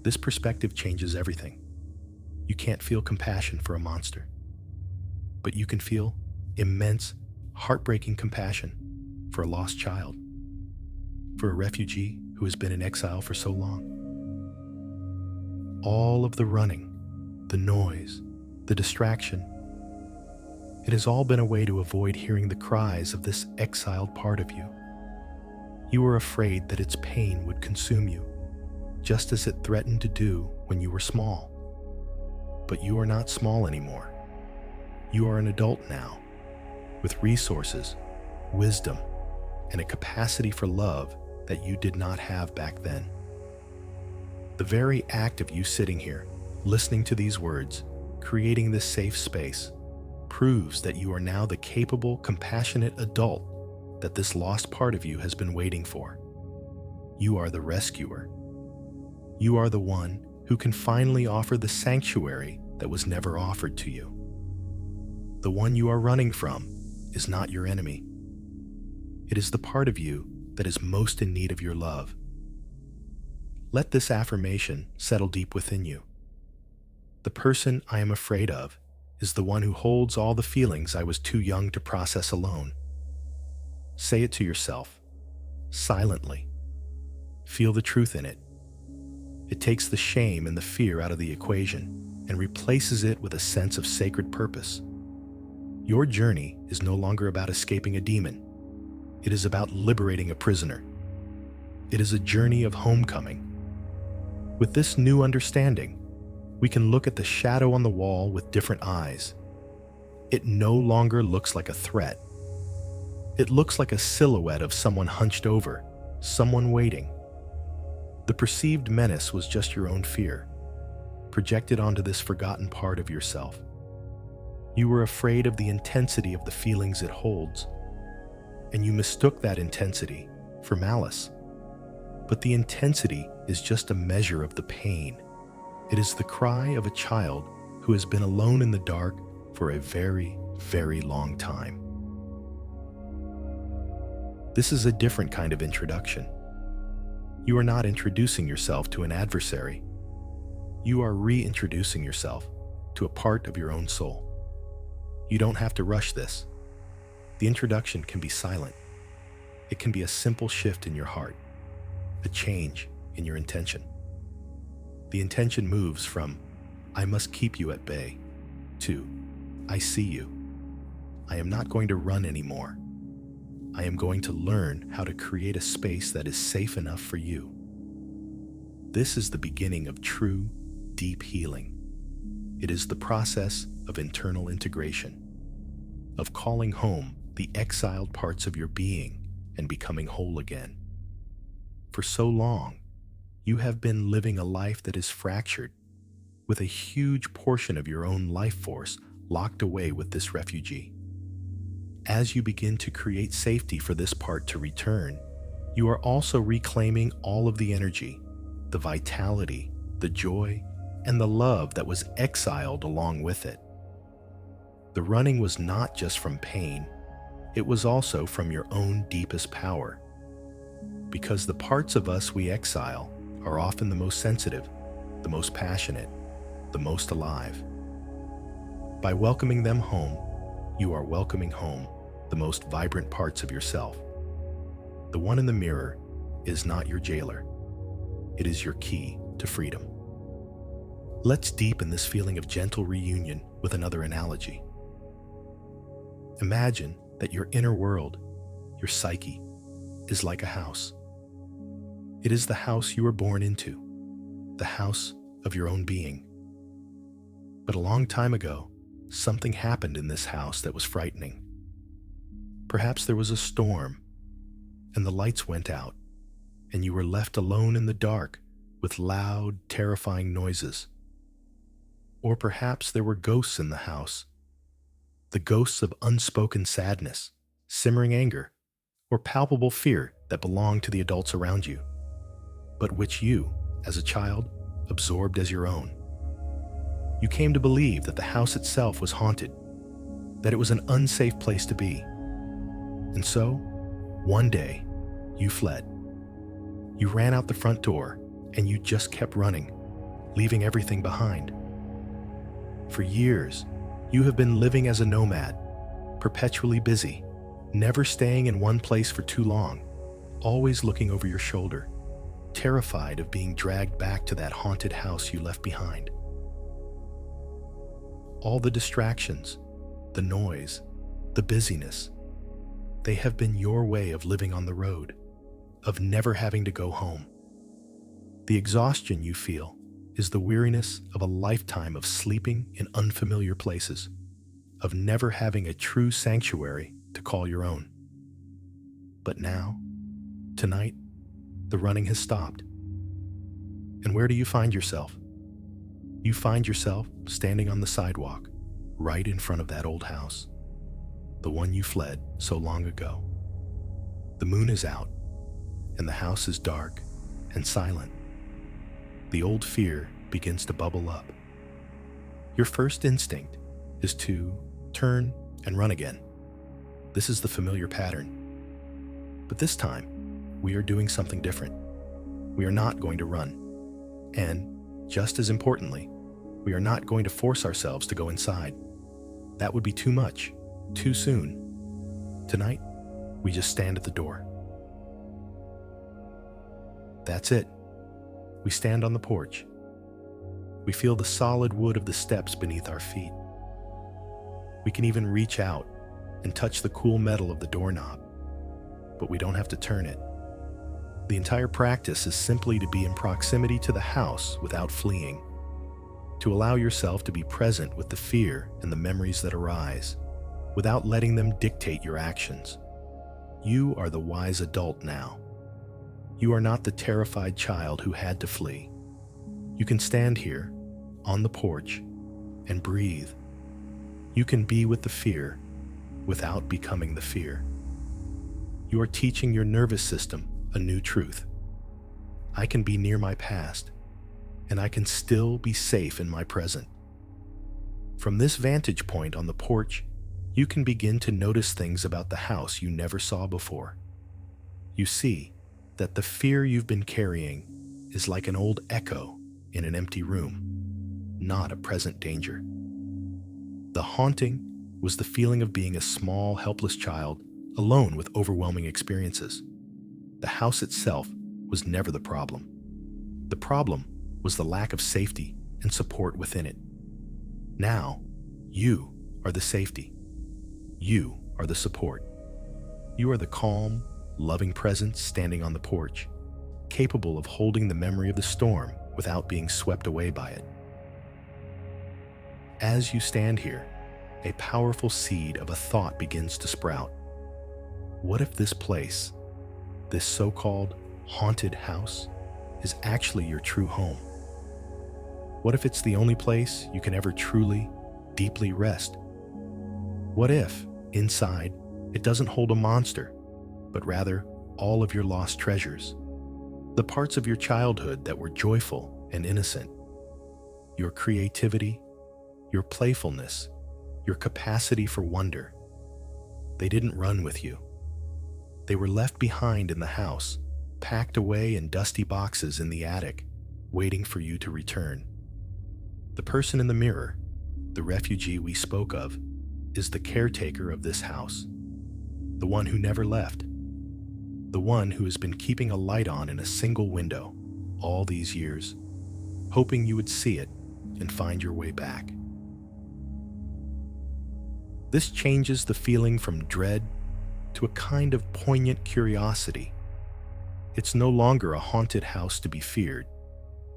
This perspective changes everything. You can't feel compassion for a monster, but you can feel immense, heartbreaking compassion for a lost child, for a refugee who has been in exile for so long. All of the running, the noise, the distraction, it has all been a way to avoid hearing the cries of this exiled part of you. You were afraid that its pain would consume you, just as it threatened to do when you were small. But you are not small anymore. You are an adult now, with resources, wisdom, and a capacity for love that you did not have back then. The very act of you sitting here, listening to these words, creating this safe space, proves that you are now the capable, compassionate adult that this lost part of you has been waiting for. You are the rescuer. You are the one who can finally offer the sanctuary that was never offered to you. The one you are running from is not your enemy. It is the part of you that is most in need of your love. Let this affirmation settle deep within you. The person I am afraid of is the one who holds all the feelings I was too young to process alone. Say it to yourself, silently. Feel the truth in it. It takes the shame and the fear out of the equation and replaces it with a sense of sacred purpose. Your journey is no longer about escaping a demon. It is about liberating a prisoner. It is a journey of homecoming. With this new understanding, we can look at the shadow on the wall with different eyes. It no longer looks like a threat. It looks like a silhouette of someone hunched over, someone waiting. The perceived menace was just your own fear, projected onto this forgotten part of yourself. You were afraid of the intensity of the feelings it holds, and you mistook that intensity for malice. But the intensity is just a measure of the pain. It is the cry of a child who has been alone in the dark for a very, very long time. This is a different kind of introduction. You are not introducing yourself to an adversary. You are reintroducing yourself to a part of your own soul. You don't have to rush this. The introduction can be silent. It can be a simple shift in your heart, a change in your intention. The intention moves from, I must keep you at bay, to, I see you. I am not going to run anymore. I am going to learn how to create a space that is safe enough for you. This is the beginning of true, deep healing. It is the process of internal integration, of calling home the exiled parts of your being and becoming whole again. For so long, you have been living a life that is fractured, with a huge portion of your own life force locked away with this refugee. As you begin to create safety for this part to return, you are also reclaiming all of the energy, the vitality, the joy, and the love that was exiled along with it. The running was not just from pain, it was also from your own deepest power. Because the parts of us we exile are often the most sensitive, the most passionate, the most alive. By welcoming them home, you are welcoming home the most vibrant parts of yourself. The one in the mirror is not your jailer. It is your key to freedom. Let's deepen this feeling of gentle reunion with another analogy. Imagine that your inner world, your psyche, is like a house. It is the house you were born into, the house of your own being. But a long time ago, something happened in this house that was frightening. Perhaps there was a storm, and the lights went out, and you were left alone in the dark with loud, terrifying noises. Or perhaps there were ghosts in the house, the ghosts of unspoken sadness, simmering anger, or palpable fear that belonged to the adults around you, but which you, as a child, absorbed as your own. You came to believe that the house itself was haunted, that it was an unsafe place to be. And so, one day, you fled. You ran out the front door, and you just kept running, leaving everything behind. For years, you have been living as a nomad, perpetually busy, never staying in one place for too long, always looking over your shoulder, terrified of being dragged back to that haunted house you left behind. All the distractions, the noise, the busyness, they have been your way of living on the road, of never having to go home. The exhaustion you feel is the weariness of a lifetime of sleeping in unfamiliar places, of never having a true sanctuary to call your own. But now, tonight, the running has stopped. And where do you find yourself? You find yourself standing on the sidewalk, right in front of that old house, the one you fled so long ago. The moon is out, and the house is dark and silent. The old fear begins to bubble up. Your first instinct is to turn and run again. This is the familiar pattern. But this time, we are doing something different. We are not going to run. And, just as importantly, we are not going to force ourselves to go inside. That would be too much, too soon. Tonight, we just stand at the door. That's it. We stand on the porch. We feel the solid wood of the steps beneath our feet. We can even reach out and touch the cool metal of the doorknob, but we don't have to turn it. The entire practice is simply to be in proximity to the house without fleeing, to allow yourself to be present with the fear and the memories that arise, without letting them dictate your actions. You are the wise adult now. You are not the terrified child who had to flee. You can stand here, on the porch, and breathe. You can be with the fear without becoming the fear. You are teaching your nervous system a new truth. I can be near my past, and I can still be safe in my present. From this vantage point on the porch, you can begin to notice things about the house you never saw before. You see that the fear you've been carrying is like an old echo in an empty room, not a present danger. The haunting was the feeling of being a small, helpless child alone with overwhelming experiences. The house itself was never the problem. The problem was the lack of safety and support within it. Now, you are the safety. You are the support. You are the calm, loving presence standing on the porch, capable of holding the memory of the storm without being swept away by it. As you stand here, a powerful seed of a thought begins to sprout. What if this place, this so-called haunted house, is actually your true home? What if it's the only place you can ever truly, deeply rest? What if, inside, it doesn't hold a monster, but rather all of your lost treasures, the parts of your childhood that were joyful and innocent, your creativity, your playfulness, your capacity for wonder? They didn't run with you. They were left behind in the house, packed away in dusty boxes in the attic, waiting for you to return. The person in the mirror, the refugee we spoke of, is the caretaker of this house, the one who never left, the one who has been keeping a light on in a single window all these years, hoping you would see it and find your way back. This changes the feeling from dread to a kind of poignant curiosity. It's no longer a haunted house to be feared,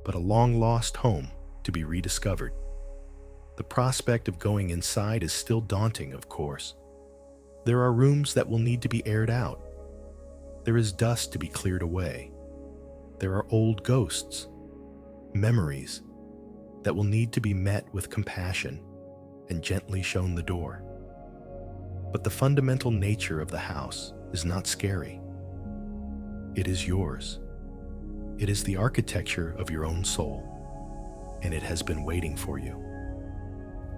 but a long-lost home to be rediscovered. The prospect of going inside is still daunting, of course. There are rooms that will need to be aired out. There is dust to be cleared away. There are old ghosts, memories that will need to be met with compassion and gently shown the door. But the fundamental nature of the house is not scary. It is yours. It is the architecture of your own soul, and it has been waiting for you.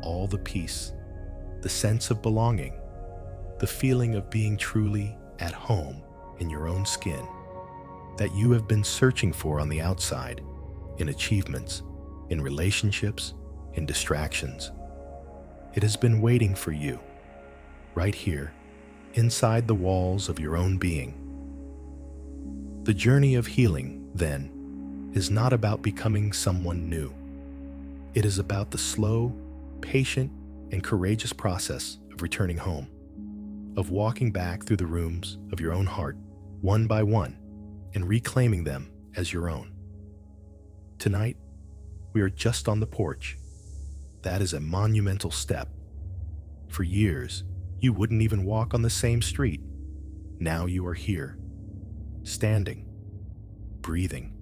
All the peace, the sense of belonging, the feeling of being truly at home in your own skin that you have been searching for on the outside, in achievements, in relationships, in distractions. It has been waiting for you, right here, inside the walls of your own being. The journey of healing, then, is not about becoming someone new. It is about the slow, patient, and courageous process of returning home, of walking back through the rooms of your own heart, one by one, and reclaiming them as your own. Tonight, we are just on the porch. That is a monumental step. For years, you wouldn't even walk on the same street. Now you are here, standing, breathing.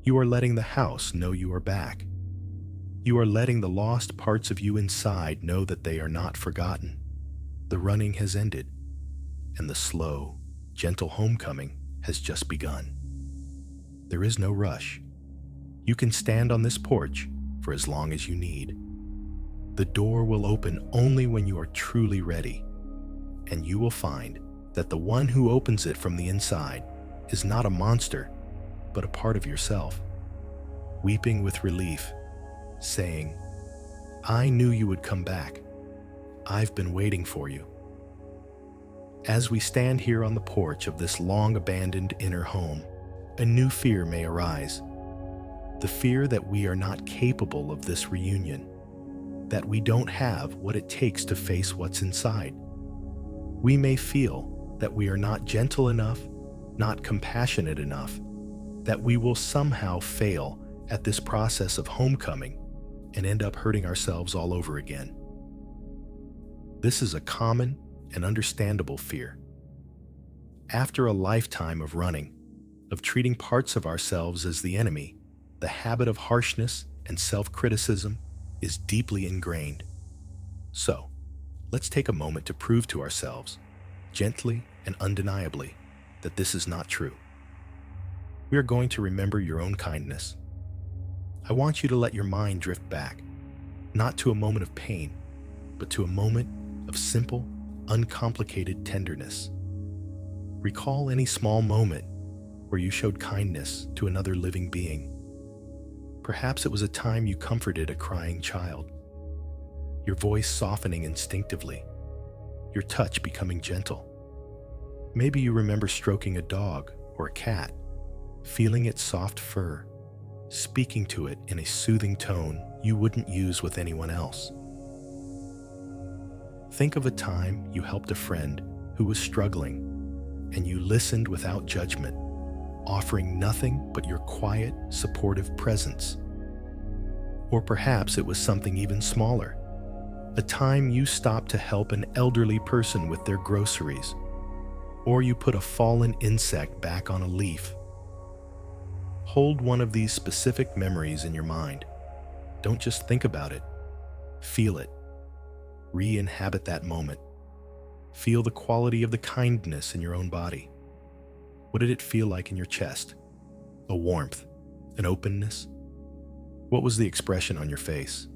You are letting the house know you are back. You are letting the lost parts of you inside know that they are not forgotten. The running has ended, and the slow, gentle homecoming has just begun. There is no rush. You can stand on this porch for as long as you need. The door will open only when you are truly ready, and you will find that the one who opens it from the inside is not a monster, but a part of yourself, weeping with relief, saying, "I knew you would come back. I've been waiting for you." As we stand here on the porch of this long-abandoned inner home, a new fear may arise. The fear that we are not capable of this reunion, that we don't have what it takes to face what's inside. We may feel that we are not gentle enough, not compassionate enough, that we will somehow fail at this process of homecoming and end up hurting ourselves all over again. This is a common and understandable fear. After a lifetime of running, of treating parts of ourselves as the enemy, the habit of harshness and self-criticism is deeply ingrained. So, let's take a moment to prove to ourselves, gently and undeniably, that this is not true. We are going to remember your own kindness. I want you to let your mind drift back, not to a moment of pain, but to a moment of simple, uncomplicated tenderness. Recall any small moment where you showed kindness to another living being. Perhaps it was a time you comforted a crying child, your voice softening instinctively, your touch becoming gentle. Maybe you remember stroking a dog or a cat, feeling its soft fur, speaking to it in a soothing tone you wouldn't use with anyone else. Think of a time you helped a friend who was struggling, and you listened without judgment, offering nothing but your quiet, supportive presence. Or perhaps it was something even smaller, a time you stopped to help an elderly person with their groceries, or you put a fallen insect back on a leaf. Hold one of these specific memories in your mind. Don't just think about it. Feel it. Re-inhabit that moment. Feel the quality of the kindness in your own body. What did it feel like in your chest? A warmth, an openness? What was the expression on your face?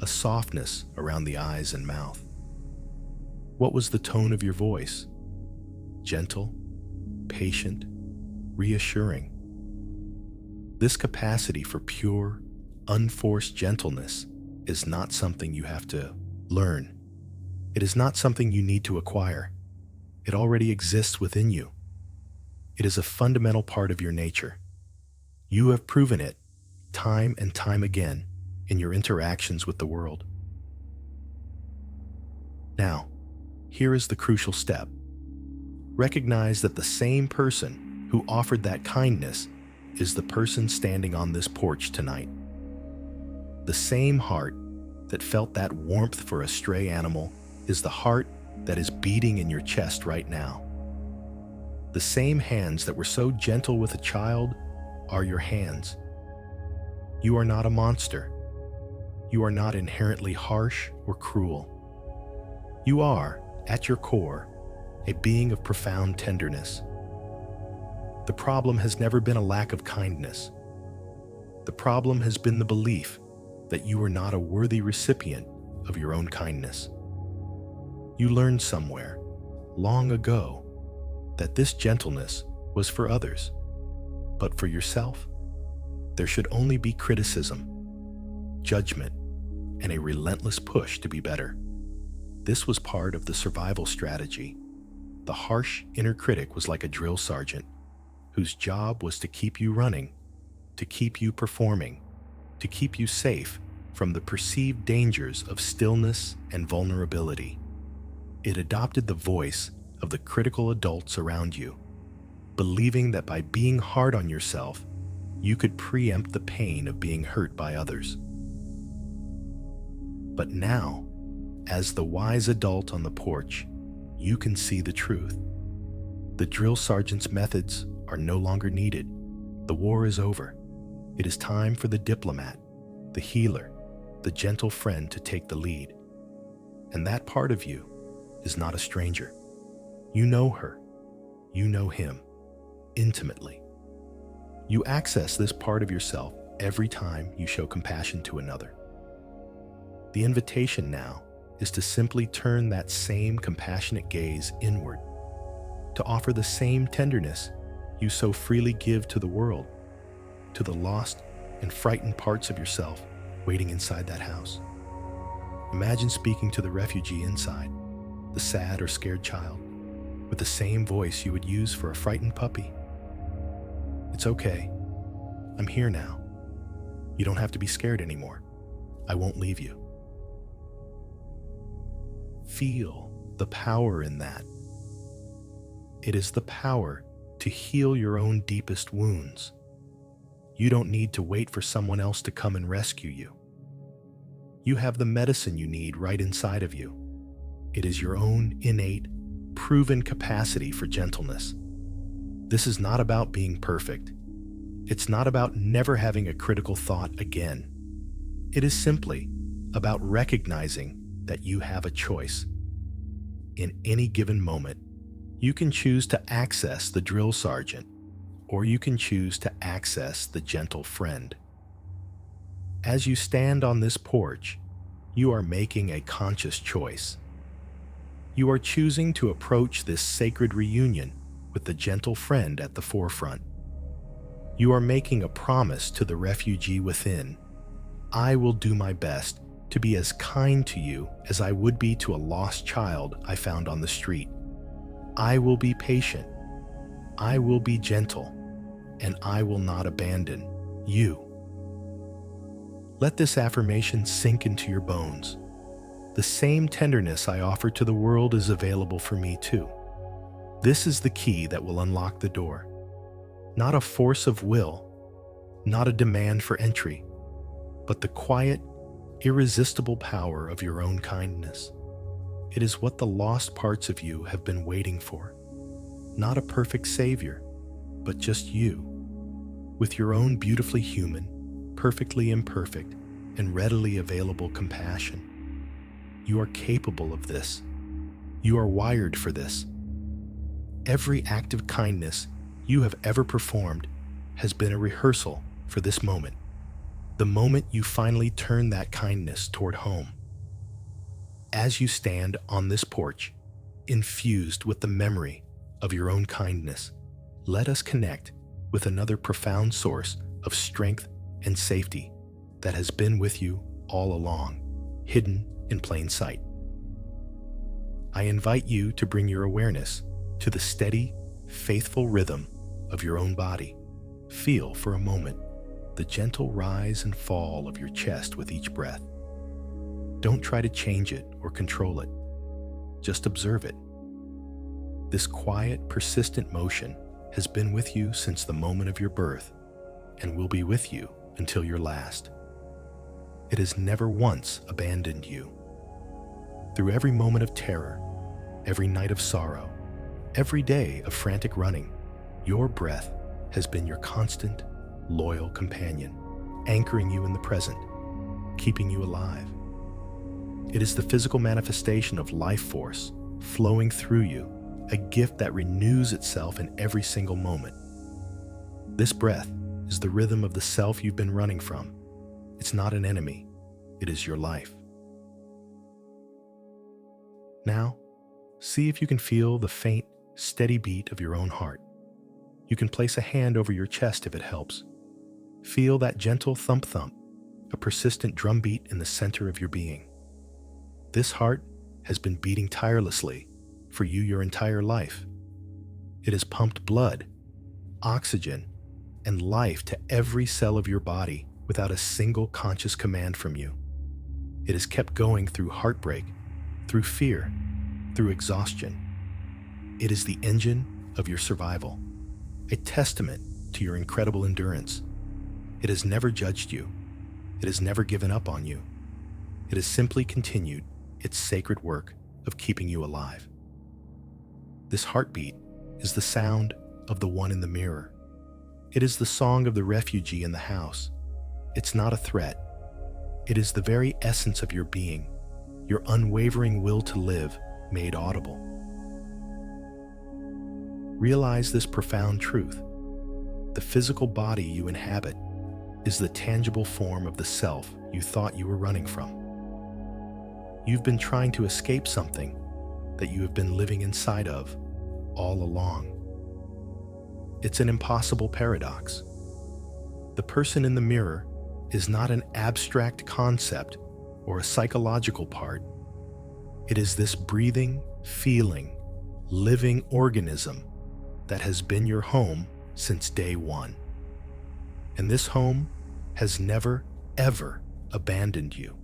A softness around the eyes and mouth. What was the tone of your voice? Gentle, patient, reassuring. This capacity for pure, unforced gentleness is not something you have to learn. It is not something you need to acquire. It already exists within you. It is a fundamental part of your nature. You have proven it time and time again in your interactions with the world. Now, here is the crucial step. Recognize that the same person who offered that kindness is the person standing on this porch tonight. The same heart that felt that warmth for a stray animal is the heart that is beating in your chest right now. The same hands that were so gentle with a child are your hands. You are not a monster. You are not inherently harsh or cruel. You are, at your core, a being of profound tenderness. The problem has never been a lack of kindness. The problem has been the belief that you are not a worthy recipient of your own kindness. You learned somewhere, long ago, that this gentleness was for others, but for yourself, there should only be criticism, judgment, and a relentless push to be better. This was part of the survival strategy. The harsh inner critic was like a drill sergeant whose job was to keep you running, to keep you performing, to keep you safe from the perceived dangers of stillness and vulnerability. It adopted the voice of the critical adults around you, believing that by being hard on yourself, you could preempt the pain of being hurt by others. But now, as the wise adult on the porch, you can see the truth. The drill sergeant's methods are no longer needed. The war is over. It is time for the diplomat, the healer, the gentle friend to take the lead. And that part of you is not a stranger. You know her. You know him intimately. You access this part of yourself every time you show compassion to another. The invitation now is to simply turn that same compassionate gaze inward, to offer the same tenderness you so freely give to the world, to the lost and frightened parts of yourself waiting inside that house. Imagine speaking to the refugee inside, the sad or scared child, with the same voice you would use for a frightened puppy. It's okay. I'm here now. You don't have to be scared anymore. I won't leave you. Feel the power in that. It is the power to heal your own deepest wounds. You don't need to wait for someone else to come and rescue you. You have the medicine you need right inside of you. It is your own innate, proven capacity for gentleness. This is not about being perfect. It's not about never having a critical thought again. It is simply about recognizing that you have a choice. In any given moment, you can choose to access the drill sergeant, or you can choose to access the gentle friend. As you stand on this porch, you are making a conscious choice. You are choosing to approach this sacred reunion with the gentle friend at the forefront. You are making a promise to the refugee within. I will do my best to be as kind to you as I would be to a lost child I found on the street. I will be patient. I will be gentle, and I will not abandon you. Let this affirmation sink into your bones. The same tenderness I offer to the world is available for me too. This is the key that will unlock the door. Not a force of will, not a demand for entry, but the quiet, irresistible power of your own kindness. It is what the lost parts of you have been waiting for. Not a perfect savior, but just you, with your own beautifully human, perfectly imperfect, and readily available compassion. You are capable of this. You are wired for this. Every act of kindness you have ever performed has been a rehearsal for this moment, the moment you finally turn that kindness toward home. As you stand on this porch, infused with the memory of your own kindness, let us connect with another profound source of strength and safety that has been with you all along, hidden in plain sight. I invite you to bring your awareness to the steady, faithful rhythm of your own body. Feel for a moment the gentle rise and fall of your chest with each breath. Don't try to change it or control it. Just observe it. This quiet, persistent motion has been with you since the moment of your birth and will be with you until your last. It has never once abandoned you. Through every moment of terror, every night of sorrow, every day of frantic running, your breath has been your constant, loyal companion, anchoring you in the present, keeping you alive. It is the physical manifestation of life force flowing through you a gift that renews itself in every single moment. This breath is the rhythm of the self you've been running from. It's not an enemy, it is your life. Now, see if you can feel the faint, steady beat of your own heart. You can place a hand over your chest if it helps. Feel that gentle thump-thump, a persistent drumbeat in the center of your being. This heart has been beating tirelessly for you your entire life. It has pumped blood, oxygen, and life to every cell of your body without a single conscious command from you. It has kept going through heartbreak, through fear, through exhaustion. It is the engine of your survival, a testament to your incredible endurance. It has never judged you. It has never given up on you. It has simply continued its sacred work of keeping you alive. This heartbeat is the sound of the one in the mirror. It is the song of the refugee in the house. It's not a threat. It is the very essence of your being, your unwavering will to live made audible. Realize this profound truth. The physical body you inhabit is the tangible form of the self you thought you were running from. You've been trying to escape something that you have been living inside of all along. It's an impossible paradox. The person in the mirror is not an abstract concept or a psychological part. It is this breathing, feeling, living organism that has been your home since day one. And this home has never, ever abandoned you.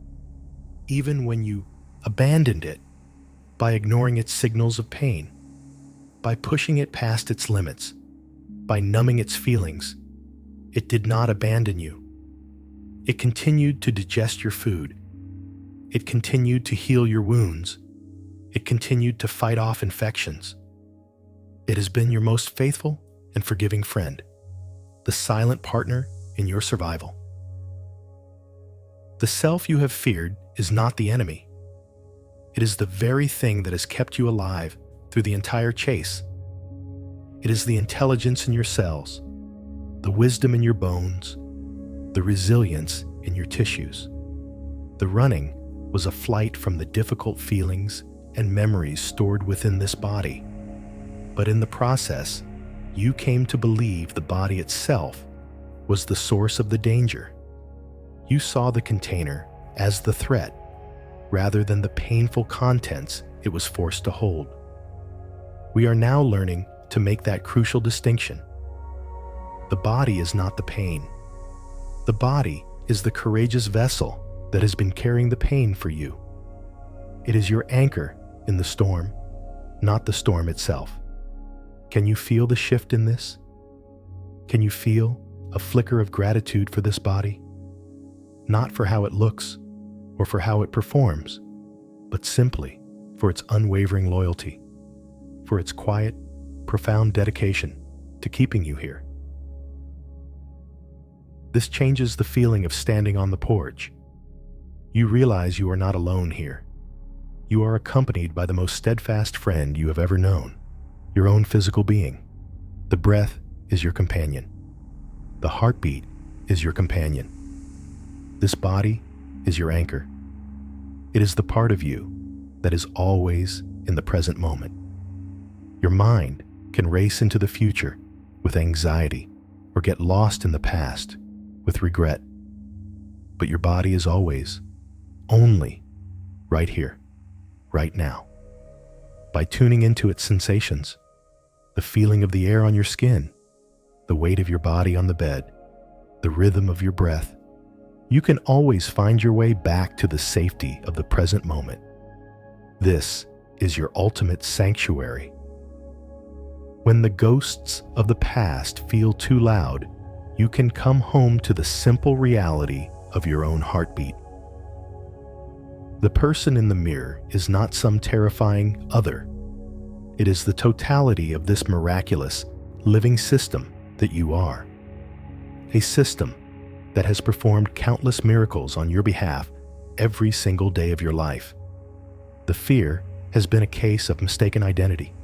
Even when you abandoned it by ignoring its signals of pain, by pushing it past its limits, by numbing its feelings, it did not abandon you. It continued to digest your food. It continued to heal your wounds. It continued to fight off infections. It has been your most faithful and forgiving friend, the silent partner in your survival. The self you have feared is not the enemy. It is the very thing that has kept you alive through the entire chase. It is the intelligence in your cells, the wisdom in your bones, the resilience in your tissues. The running was a flight from the difficult feelings and memories stored within this body. But in the process, you came to believe the body itself was the source of the danger. You saw the container as the threat, rather than the painful contents it was forced to hold. We are now learning to make that crucial distinction. The body is not the pain. The body is the courageous vessel that has been carrying the pain for you. It is your anchor in the storm, not the storm itself. Can you feel the shift in this? Can you feel a flicker of gratitude for this body? Not for how it looks or for how it performs, but simply for its unwavering loyalty, for its quiet, profound dedication to keeping you here. This changes the feeling of standing on the porch. You realize you are not alone here. You are accompanied by the most steadfast friend you have ever known, your own physical being. The breath is your companion. The heartbeat is your companion. This body is your anchor. It is the part of you that is always in the present moment. Your mind can race into the future with anxiety or get lost in the past with regret. But your body is always, only, right here, right now. By tuning into its sensations, the feeling of the air on your skin, the weight of your body on the bed, the rhythm of your breath, you can always find your way back to the safety of the present moment. This is your ultimate sanctuary. When the ghosts of the past feel too loud, you can come home to the simple reality of your own heartbeat. The person in the mirror is not some terrifying other. It is the totality of this miraculous, living system that you are. A system that has performed countless miracles on your behalf every single day of your life. The fear has been a case of mistaken identity.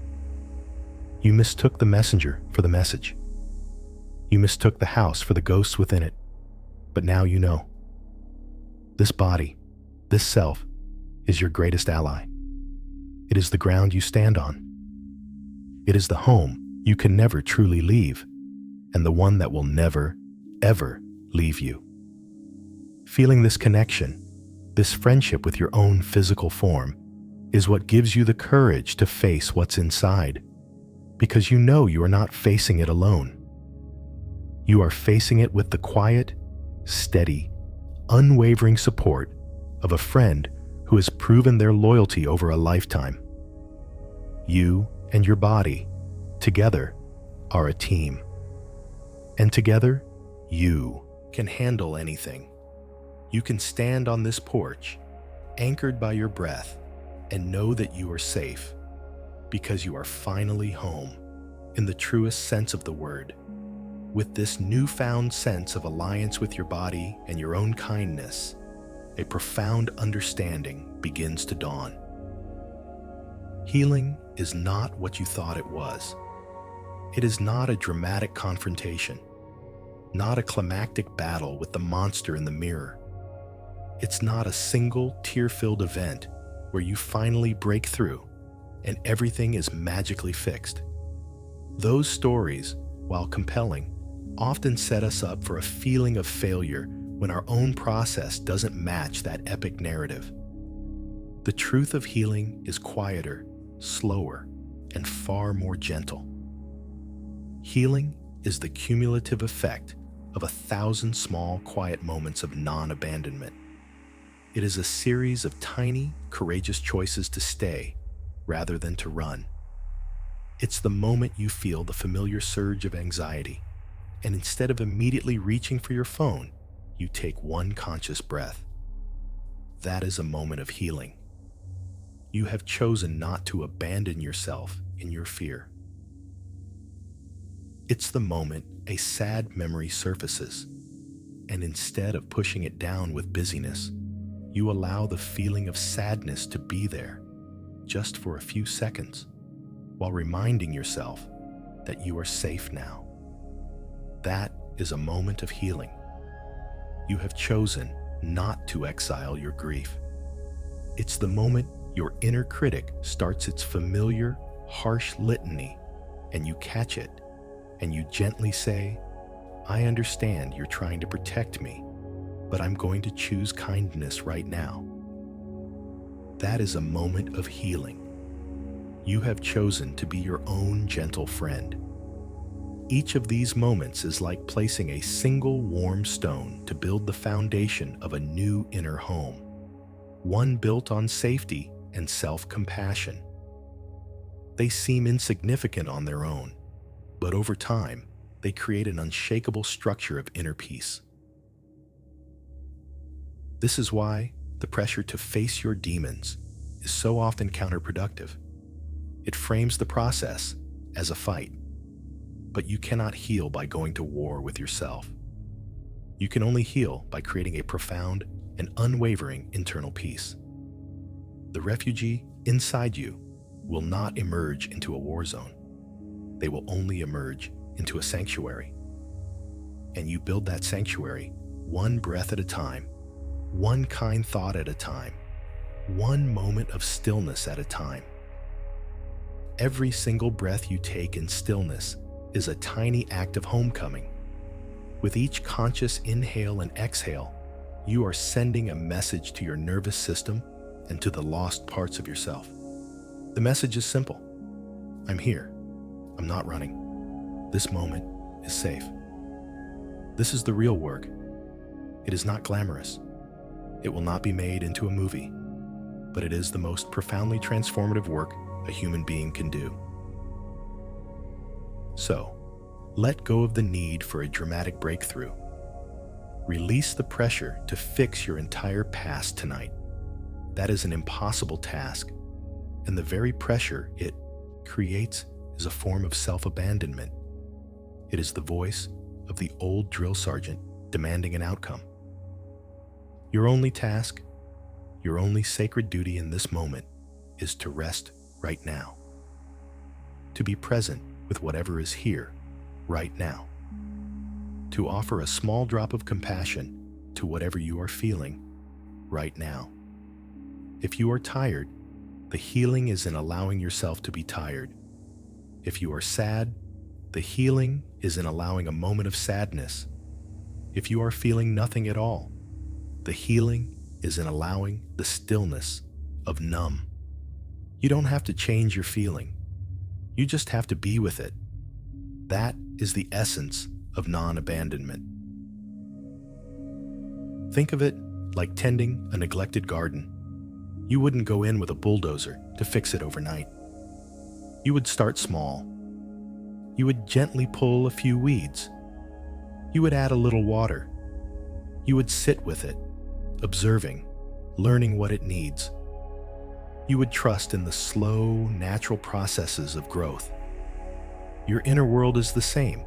You mistook the messenger for the message. You mistook the house for the ghosts within it. But now you know. This body, this self, is your greatest ally. It is the ground you stand on. It is the home you can never truly leave, and the one that will never, ever leave you. Feeling this connection, this friendship with your own physical form, is what gives you the courage to face what's inside, because you know you are not facing it alone. You are facing it with the quiet, steady, unwavering support of a friend who has proven their loyalty over a lifetime. You and your body, together, are a team. And together, you can handle anything. You can stand on this porch, anchored by your breath, and know that you are safe, because you are finally home, in the truest sense of the word. With this newfound sense of alliance with your body and your own kindness, a profound understanding begins to dawn. Healing is not what you thought it was. It is not a dramatic confrontation, not a climactic battle with the monster in the mirror. It's not a single tear-filled event where you finally break through and everything is magically fixed. Those stories, while compelling, often set us up for a feeling of failure when our own process doesn't match that epic narrative. The truth of healing is quieter, slower, and far more gentle. Healing is the cumulative effect of 1,000 small, quiet moments of non-abandonment. It is a series of tiny, courageous choices to stay rather than to run. It's the moment you feel the familiar surge of anxiety, and instead of immediately reaching for your phone, you take one conscious breath. That is a moment of healing. You have chosen not to abandon yourself in your fear. It's the moment a sad memory surfaces, and instead of pushing it down with busyness, you allow the feeling of sadness to be there, just for a few seconds, while reminding yourself that you are safe now. That is a moment of healing. You have chosen not to exile your grief. It's the moment your inner critic starts its familiar, harsh litany, and you catch it, and you gently say, "I understand you're trying to protect me, but I'm going to choose kindness right now." That is a moment of healing. You have chosen to be your own gentle friend. Each of these moments is like placing a single warm stone to build the foundation of a new inner home, one built on safety and self-compassion. They seem insignificant on their own, but over time, they create an unshakable structure of inner peace. This is why the pressure to face your demons is so often counterproductive. It frames the process as a fight. But you cannot heal by going to war with yourself. You can only heal by creating a profound and unwavering internal peace. The refugee inside you will not emerge into a war zone. They will only emerge into a sanctuary. And you build that sanctuary one breath at a time, one kind thought at a time, one moment of stillness at a time. Every single breath you take in stillness is a tiny act of homecoming. With each conscious inhale and exhale, you are sending a message to your nervous system and to the lost parts of yourself. The message is simple. I'm here. I'm not running. This moment is safe. This is the real work. It is not glamorous. It will not be made into a movie, but it is the most profoundly transformative work a human being can do. So, let go of the need for a dramatic breakthrough. Release the pressure to fix your entire past tonight. That is an impossible task, and the very pressure it creates is a form of self-abandonment. It is the voice of the old drill sergeant demanding an outcome. Your only task, your only sacred duty in this moment is to rest right now, to be present with whatever is here, right now. To offer a small drop of compassion to whatever you are feeling right now. If you are tired, the healing is in allowing yourself to be tired. If you are sad, the healing is in allowing a moment of sadness. If you are feeling nothing at all, the healing is in allowing the stillness of numb. You don't have to change your feeling. You just have to be with it. That is the essence of non-abandonment. Think of it like tending a neglected garden. You wouldn't go in with a bulldozer to fix it overnight. You would start small. You would gently pull a few weeds. You would add a little water. You would sit with it, observing, learning what it needs. You would trust in the slow, natural processes of growth. Your inner world is the same.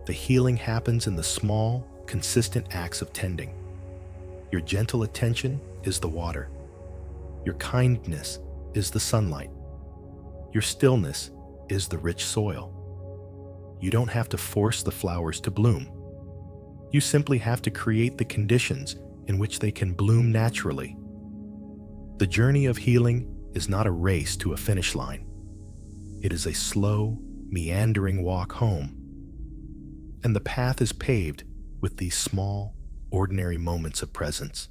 The healing happens in the small, consistent acts of tending. Your gentle attention is the water. Your kindness is the sunlight. Your stillness is the rich soil. You don't have to force the flowers to bloom. You simply have to create the conditions in which they can bloom naturally. The journey of healing is not a race to a finish line. It is a slow, meandering walk home. And the path is paved with these small, ordinary moments of presence.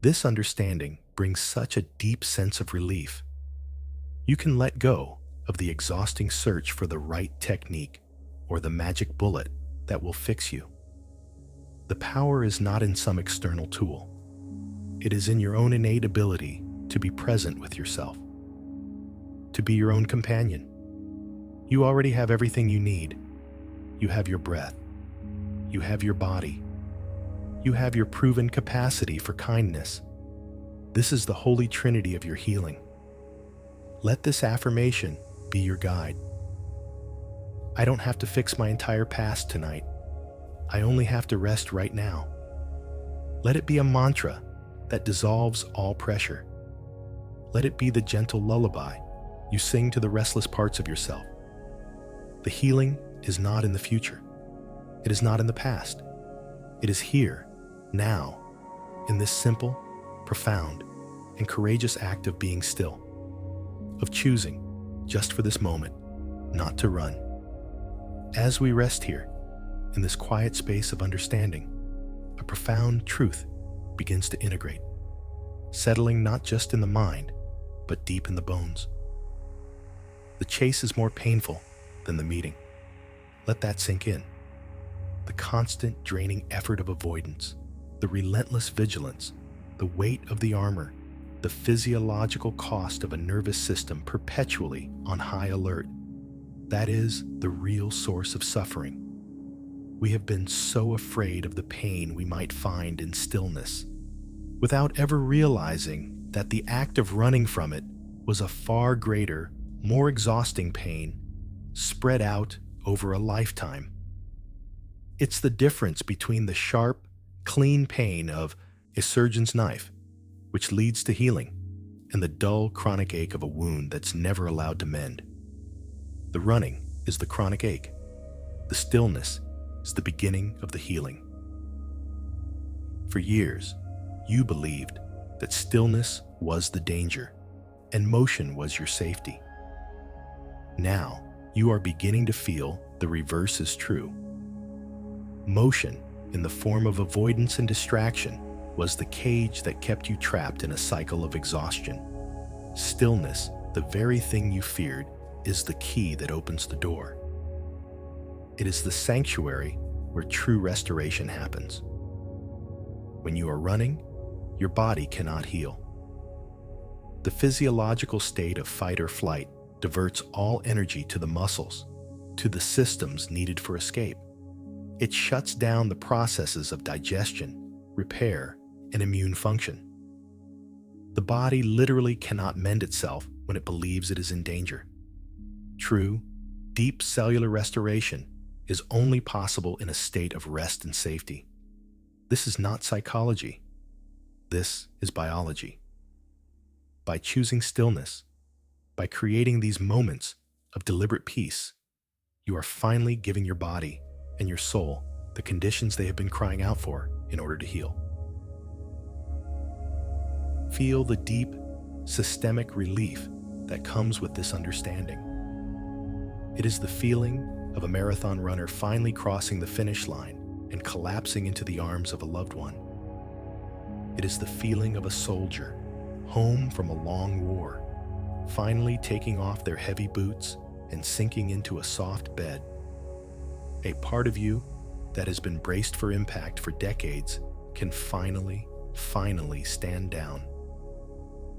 This understanding brings such a deep sense of relief. You can let go of the exhausting search for the right technique or the magic bullet that will fix you. The power is not in some external tool. It is in your own innate ability to be present with yourself, to be your own companion. You already have everything you need. You have your breath. You have your body. You have your proven capacity for kindness. This is the holy trinity of your healing. Let this affirmation be your guide. I don't have to fix my entire past tonight. I only have to rest right now. Let it be a mantra that dissolves all pressure. Let it be the gentle lullaby you sing to the restless parts of yourself. The healing is not in the future. It is not in the past. It is here, now, in this simple, profound, and courageous act of being still, of choosing, just for this moment, not to run. As we rest here, in this quiet space of understanding, a profound truth begins to integrate, settling not just in the mind, but deep in the bones. The chase is more painful than the meeting. Let that sink in. The constant draining effort of avoidance, the relentless vigilance, the weight of the armor, the physiological cost of a nervous system perpetually on high alert. That is the real source of suffering. We have been so afraid of the pain we might find in stillness, without ever realizing that the act of running from it was a far greater, more exhausting pain spread out over a lifetime. It's the difference between the sharp, clean pain of a surgeon's knife, which leads to healing, and the dull, chronic ache of a wound that's never allowed to mend. The running is the chronic ache. The stillness is the beginning of the healing. For years, you believed that stillness was the danger, and motion was your safety. Now, you are beginning to feel the reverse is true. Motion, in the form of avoidance and distraction, was the cage that kept you trapped in a cycle of exhaustion. Stillness, the very thing you feared, is the key that opens the door. It is the sanctuary where true restoration happens. When you are running, your body cannot heal. The physiological state of fight or flight diverts all energy to the muscles, to the systems needed for escape. It shuts down the processes of digestion, repair, and immune function. The body literally cannot mend itself when it believes it is in danger. True, deep cellular restoration is only possible in a state of rest and safety. This is not psychology. This is biology. By choosing stillness, by creating these moments of deliberate peace. You are finally giving your body and your soul the conditions they have been crying out for in order to heal. Feel the deep, systemic relief that comes with this understanding. It is the feeling of a marathon runner finally crossing the finish line and collapsing into the arms of a loved one. It is the feeling of a soldier, home from a long war, finally taking off their heavy boots and sinking into a soft bed. A part of you that has been braced for impact for decades can finally stand down.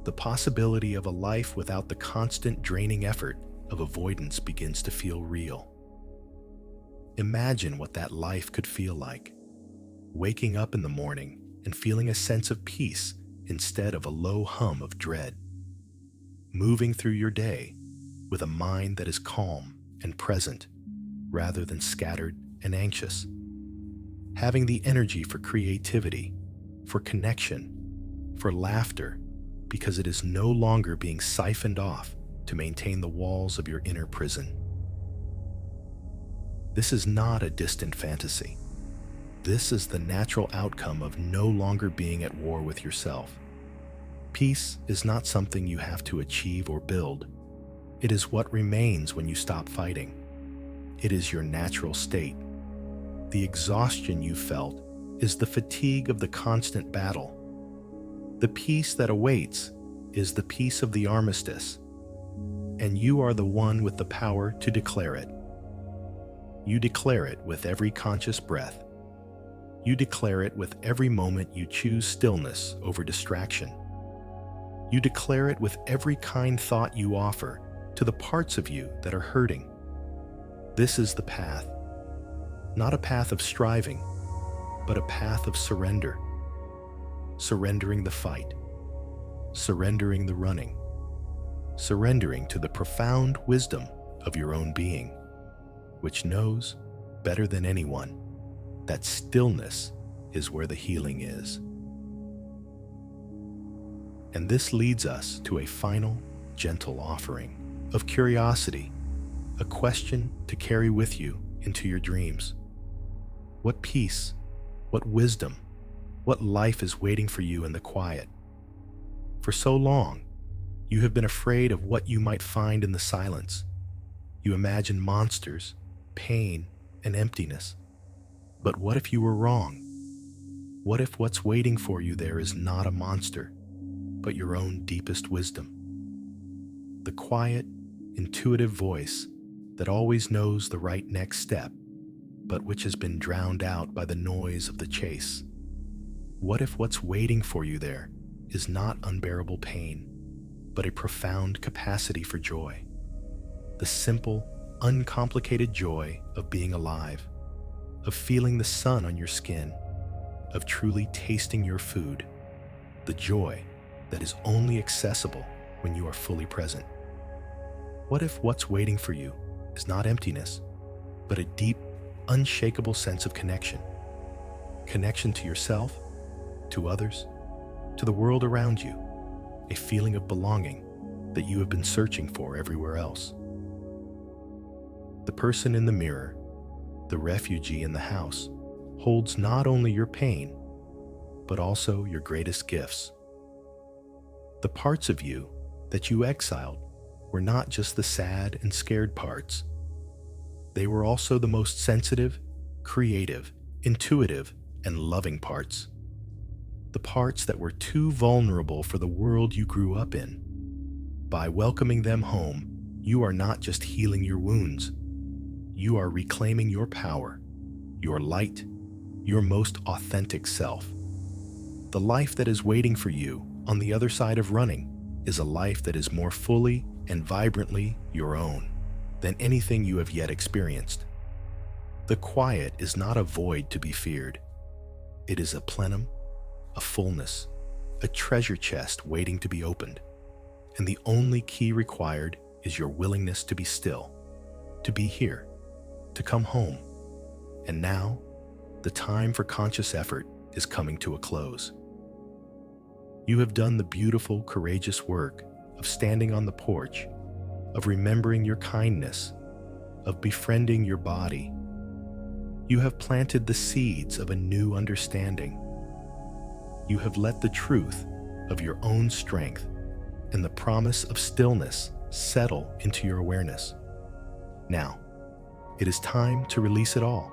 The possibility of a life without the constant draining effort of avoidance begins to feel real. Imagine what that life could feel like. Waking up in the morning and feeling a sense of peace instead of a low hum of dread. Moving through your day with a mind that is calm and present rather than scattered and anxious. Having the energy for creativity, for connection, for laughter, because it is no longer being siphoned off to maintain the walls of your inner prison. This is not a distant fantasy. This is the natural outcome of no longer being at war with yourself. Peace is not something you have to achieve or build. It is what remains when you stop fighting. It is your natural state. The exhaustion you felt is the fatigue of the constant battle. The peace that awaits is the peace of the armistice, and you are the one with the power to declare it. You declare it with every conscious breath. You declare it with every moment you choose stillness over distraction. You declare it with every kind thought you offer to the parts of you that are hurting. This is the path, not a path of striving, but a path of surrender. Surrendering the fight, surrendering the running, surrendering to the profound wisdom of your own being, which knows better than anyone that stillness is where the healing is. And this leads us to a final, gentle offering of curiosity, a question to carry with you into your dreams. What peace, what wisdom, what life is waiting for you in the quiet? For so long, you have been afraid of what you might find in the silence. You imagine monsters, pain, and emptiness. But what if you were wrong? What if what's waiting for you there is not a monster, but your own deepest wisdom? The quiet, intuitive voice that always knows the right next step, but which has been drowned out by the noise of the chase. What if what's waiting for you there is not unbearable pain, but a profound capacity for joy? The simple, uncomplicated joy of being alive, of feeling the sun on your skin, of truly tasting your food, the joy that is only accessible when you are fully present. What if what's waiting for you is not emptiness, but a deep, unshakable sense of connection? Connection to yourself, to others, to the world around you, a feeling of belonging that you have been searching for everywhere else. The person in the mirror, the refugee in the house, holds not only your pain, but also your greatest gifts. The parts of you that you exiled were not just the sad and scared parts. They were also the most sensitive, creative, intuitive, and loving parts. The parts that were too vulnerable for the world you grew up in. By welcoming them home, you are not just healing your wounds. You are reclaiming your power, your light, your most authentic self. The life that is waiting for you on the other side of running is a life that is more fully and vibrantly your own than anything you have yet experienced. The quiet is not a void to be feared. It is a plenum, a fullness, a treasure chest waiting to be opened. And the only key required is your willingness to be still, to be here, to come home. And now, the time for conscious effort is coming to a close. You have done the beautiful, courageous work of standing on the porch, of remembering your kindness, of befriending your body. You have planted the seeds of a new understanding. You have let the truth of your own strength and the promise of stillness settle into your awareness. Now, it is time to release it all,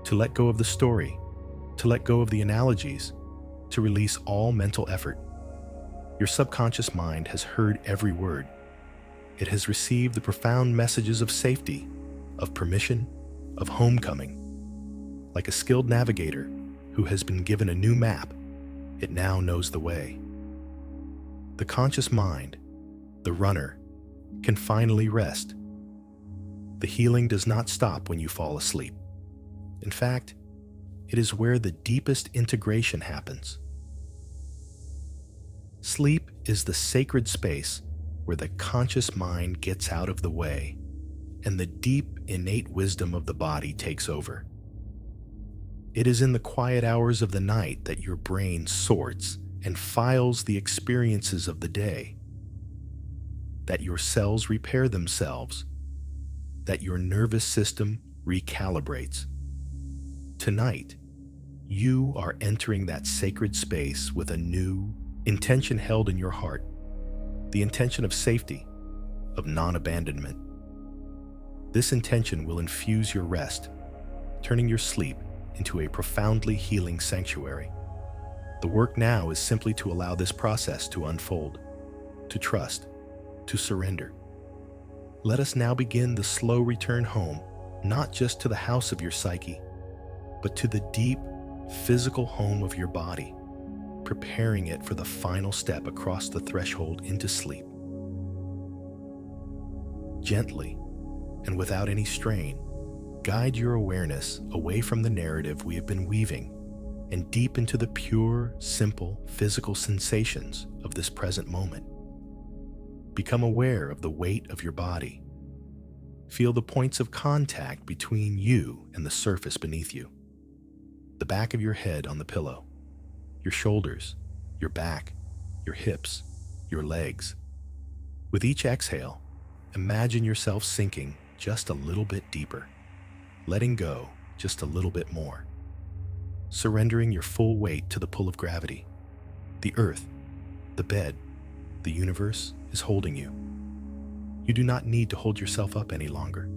to let go of the story, to let go of the analogies, to release all mental effort. Your subconscious mind has heard every word. It has received the profound messages of safety, of permission, of homecoming. Like a skilled navigator who has been given a new map, it now knows the way. The conscious mind, the runner, can finally rest. The healing does not stop when you fall asleep. In fact, it is where the deepest integration happens. Sleep is the sacred space where the conscious mind gets out of the way and the deep, innate wisdom of the body takes over. It is in the quiet hours of the night that your brain sorts and files the experiences of the day, that your cells repair themselves, that your nervous system recalibrates. Tonight, you are entering that sacred space with a new intention held in your heart, the intention of safety, of non-abandonment. This intention will infuse your rest, turning your sleep into a profoundly healing sanctuary. The work now is simply to allow this process to unfold, to trust, to surrender. Let us now begin the slow return home, not just to the house of your psyche, but to the deep, physical home of your body, preparing it for the final step across the threshold into sleep. Gently, and without any strain, guide your awareness away from the narrative we have been weaving and deep into the pure, simple, physical sensations of this present moment. Become aware of the weight of your body. Feel the points of contact between you and the surface beneath you. The back of your head on the pillow, your shoulders, your back, your hips, your legs. With each exhale, imagine yourself sinking just a little bit deeper, letting go just a little bit more, surrendering your full weight to the pull of gravity. The earth, the bed, the universe is holding you. You do not need to hold yourself up any longer.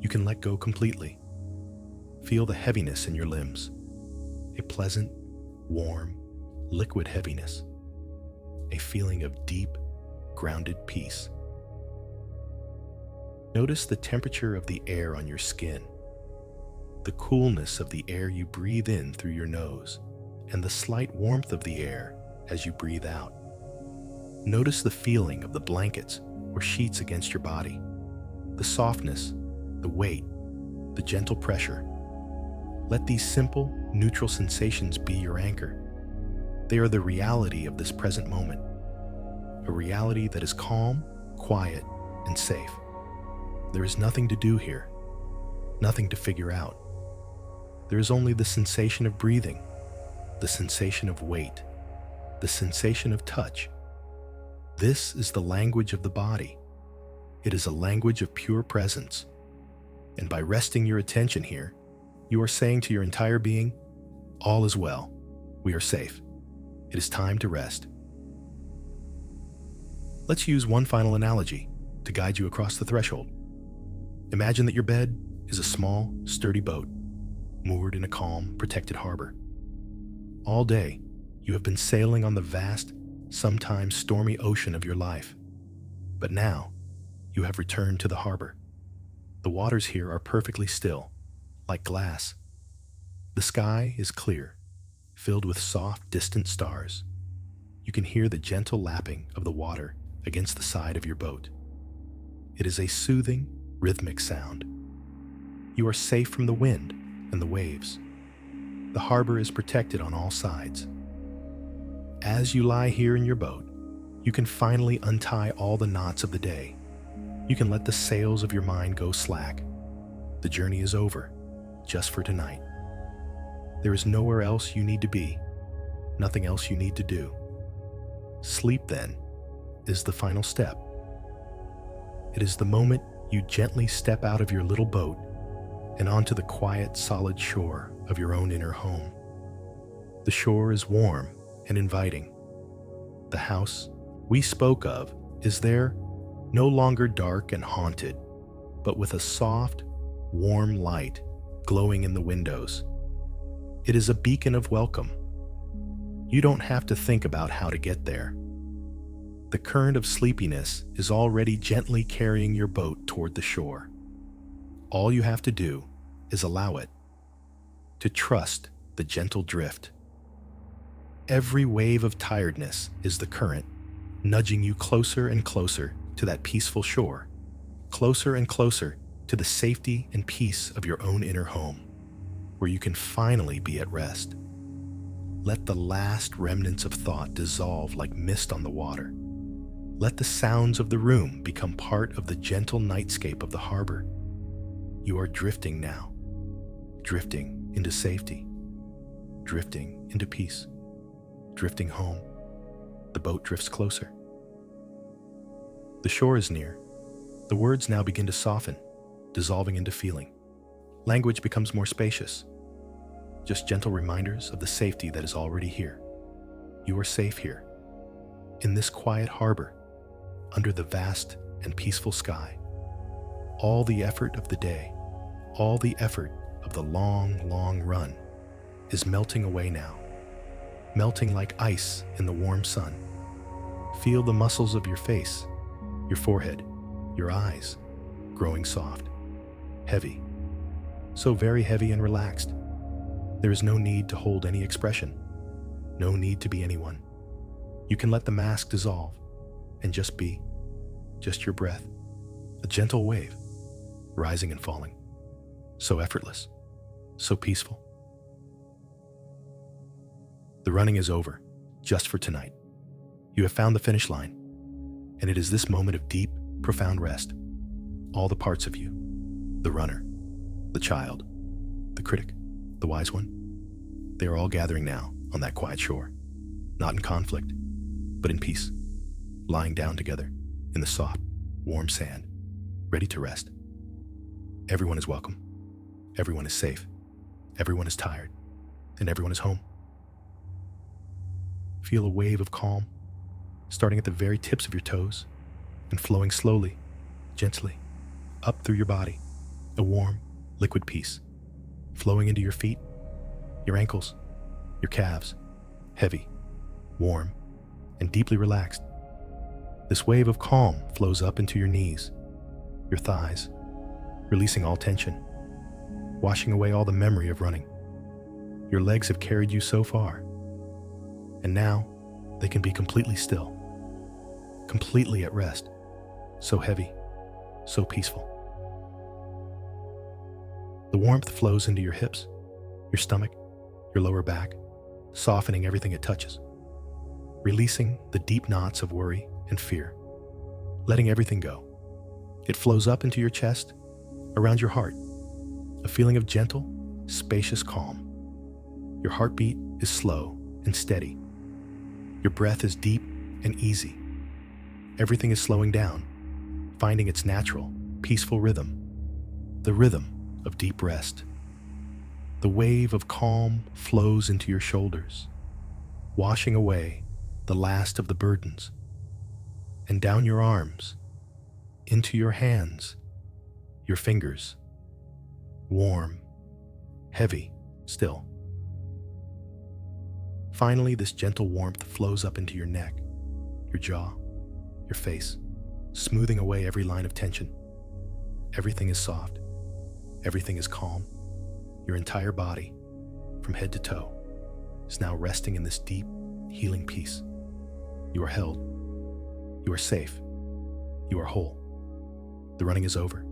You can let go completely. Feel the heaviness in your limbs, a pleasant, warm, liquid heaviness, a feeling of deep, grounded peace. Notice the temperature of the air on your skin, the coolness of the air you breathe in through your nose, and the slight warmth of the air as you breathe out. Notice the feeling of the blankets or sheets against your body, the softness, the weight, the gentle pressure. Let these simple, neutral sensations be your anchor. They are the reality of this present moment, a reality that is calm, quiet, and safe. There is nothing to do here, nothing to figure out. There is only the sensation of breathing, the sensation of weight, the sensation of touch. This is the language of the body. It is a language of pure presence. And by resting your attention here, you are saying to your entire being, all is well. We are safe. It is time to rest. Let's use one final analogy to guide you across the threshold. Imagine that your bed is a small, sturdy boat, moored in a calm, protected harbor. All day, you have been sailing on the vast, sometimes stormy ocean of your life. But now, you have returned to the harbor. The waters here are perfectly still, like glass. The sky is clear, filled with soft, distant stars. You can hear the gentle lapping of the water against the side of your boat. It is a soothing, rhythmic sound. You are safe from the wind and the waves. The harbor is protected on all sides. As you lie here in your boat, you can finally untie all the knots of the day. You can let the sails of your mind go slack. The journey is over, just for tonight. There is nowhere else you need to be, nothing else you need to do. Sleep, then, is the final step. It is the moment you gently step out of your little boat and onto the quiet, solid shore of your own inner home. The shore is warm and inviting. The house we spoke of is there, no longer dark and haunted, but with a soft, warm light glowing in the windows. It is a beacon of welcome. You don't have to think about how to get there. The current of sleepiness is already gently carrying your boat toward the shore. All you have to do is allow it, to trust the gentle drift. Every wave of tiredness is the current, nudging you closer and closer to that peaceful shore, closer and closer to the safety and peace of your own inner home, where you can finally be at rest. Let the last remnants of thought dissolve like mist on the water. Let the sounds of the room become part of the gentle nightscape of the harbor. You are drifting now, drifting into safety, drifting into peace, drifting home. The boat drifts closer. The shore is near. The words now begin to soften, dissolving into feeling. Language becomes more spacious. Just gentle reminders of the safety that is already here. You are safe here, in this quiet harbor, under the vast and peaceful sky. All the effort of the day, all the effort of the long, long run is melting away now, melting like ice in the warm sun. Feel the muscles of your face, your forehead, your eyes growing soft, heavy, so very heavy and relaxed. There is no need to hold any expression, no need to be anyone. You can let the mask dissolve and just be, just your breath, a gentle wave, rising and falling, so effortless, so peaceful. The running is over, just for tonight. You have found the finish line, and it is this moment of deep, profound rest. All the parts of you, the runner, the child, the critic, the wise one, they are all gathering now on that quiet shore, not in conflict, but in peace, lying down together in the soft, warm sand, ready to rest. Everyone is welcome. Everyone is safe. Everyone is tired, and everyone is home. Feel a wave of calm, starting at the very tips of your toes and flowing slowly, gently, up through your body, a warm, liquid peace, flowing into your feet, your ankles, your calves, heavy, warm, and deeply relaxed. This wave of calm flows up into your knees, your thighs, releasing all tension, washing away all the memory of running. Your legs have carried you so far, and now they can be completely still, completely at rest, so heavy, so peaceful. The warmth flows into your hips, your stomach, your lower back, softening everything it touches, releasing the deep knots of worry and fear, letting everything go. It flows up into your chest, around your heart, a feeling of gentle, spacious calm. Your heartbeat is slow and steady. Your breath is deep and easy. Everything is slowing down, finding its natural, peaceful rhythm, the rhythm of deep rest. The wave of calm flows into your shoulders, washing away the last of the burdens, and down your arms, into your hands, your fingers, warm, heavy still. Finally, this gentle warmth flows up into your neck, your jaw, your face, smoothing away every line of tension. Everything is soft. Everything is calm. Your entire body, from head to toe, is now resting in this deep, healing peace. You are held. You are safe. You are whole. The running is over.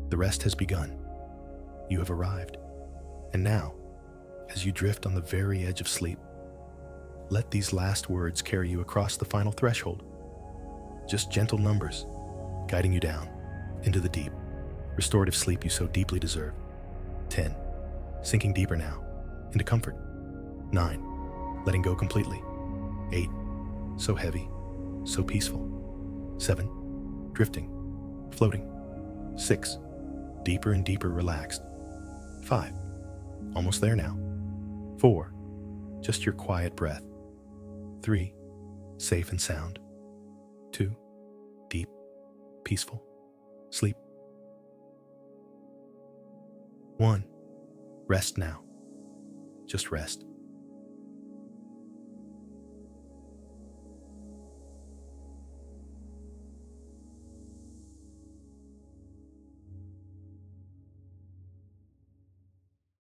The rest has begun. You have arrived. And now, as you drift on the very edge of sleep, let these last words carry you across the final threshold. Just gentle numbers, guiding you down into the deep, restorative sleep you so deeply deserve. 10, sinking deeper now, into comfort. 9, letting go completely. 8, so heavy, so peaceful. 7, drifting. floating. 6, deeper and deeper relaxed. 5, almost there now. 4, just your quiet breath. 3, safe and sound. 2, deep, peaceful sleep. 1, rest now. Just rest.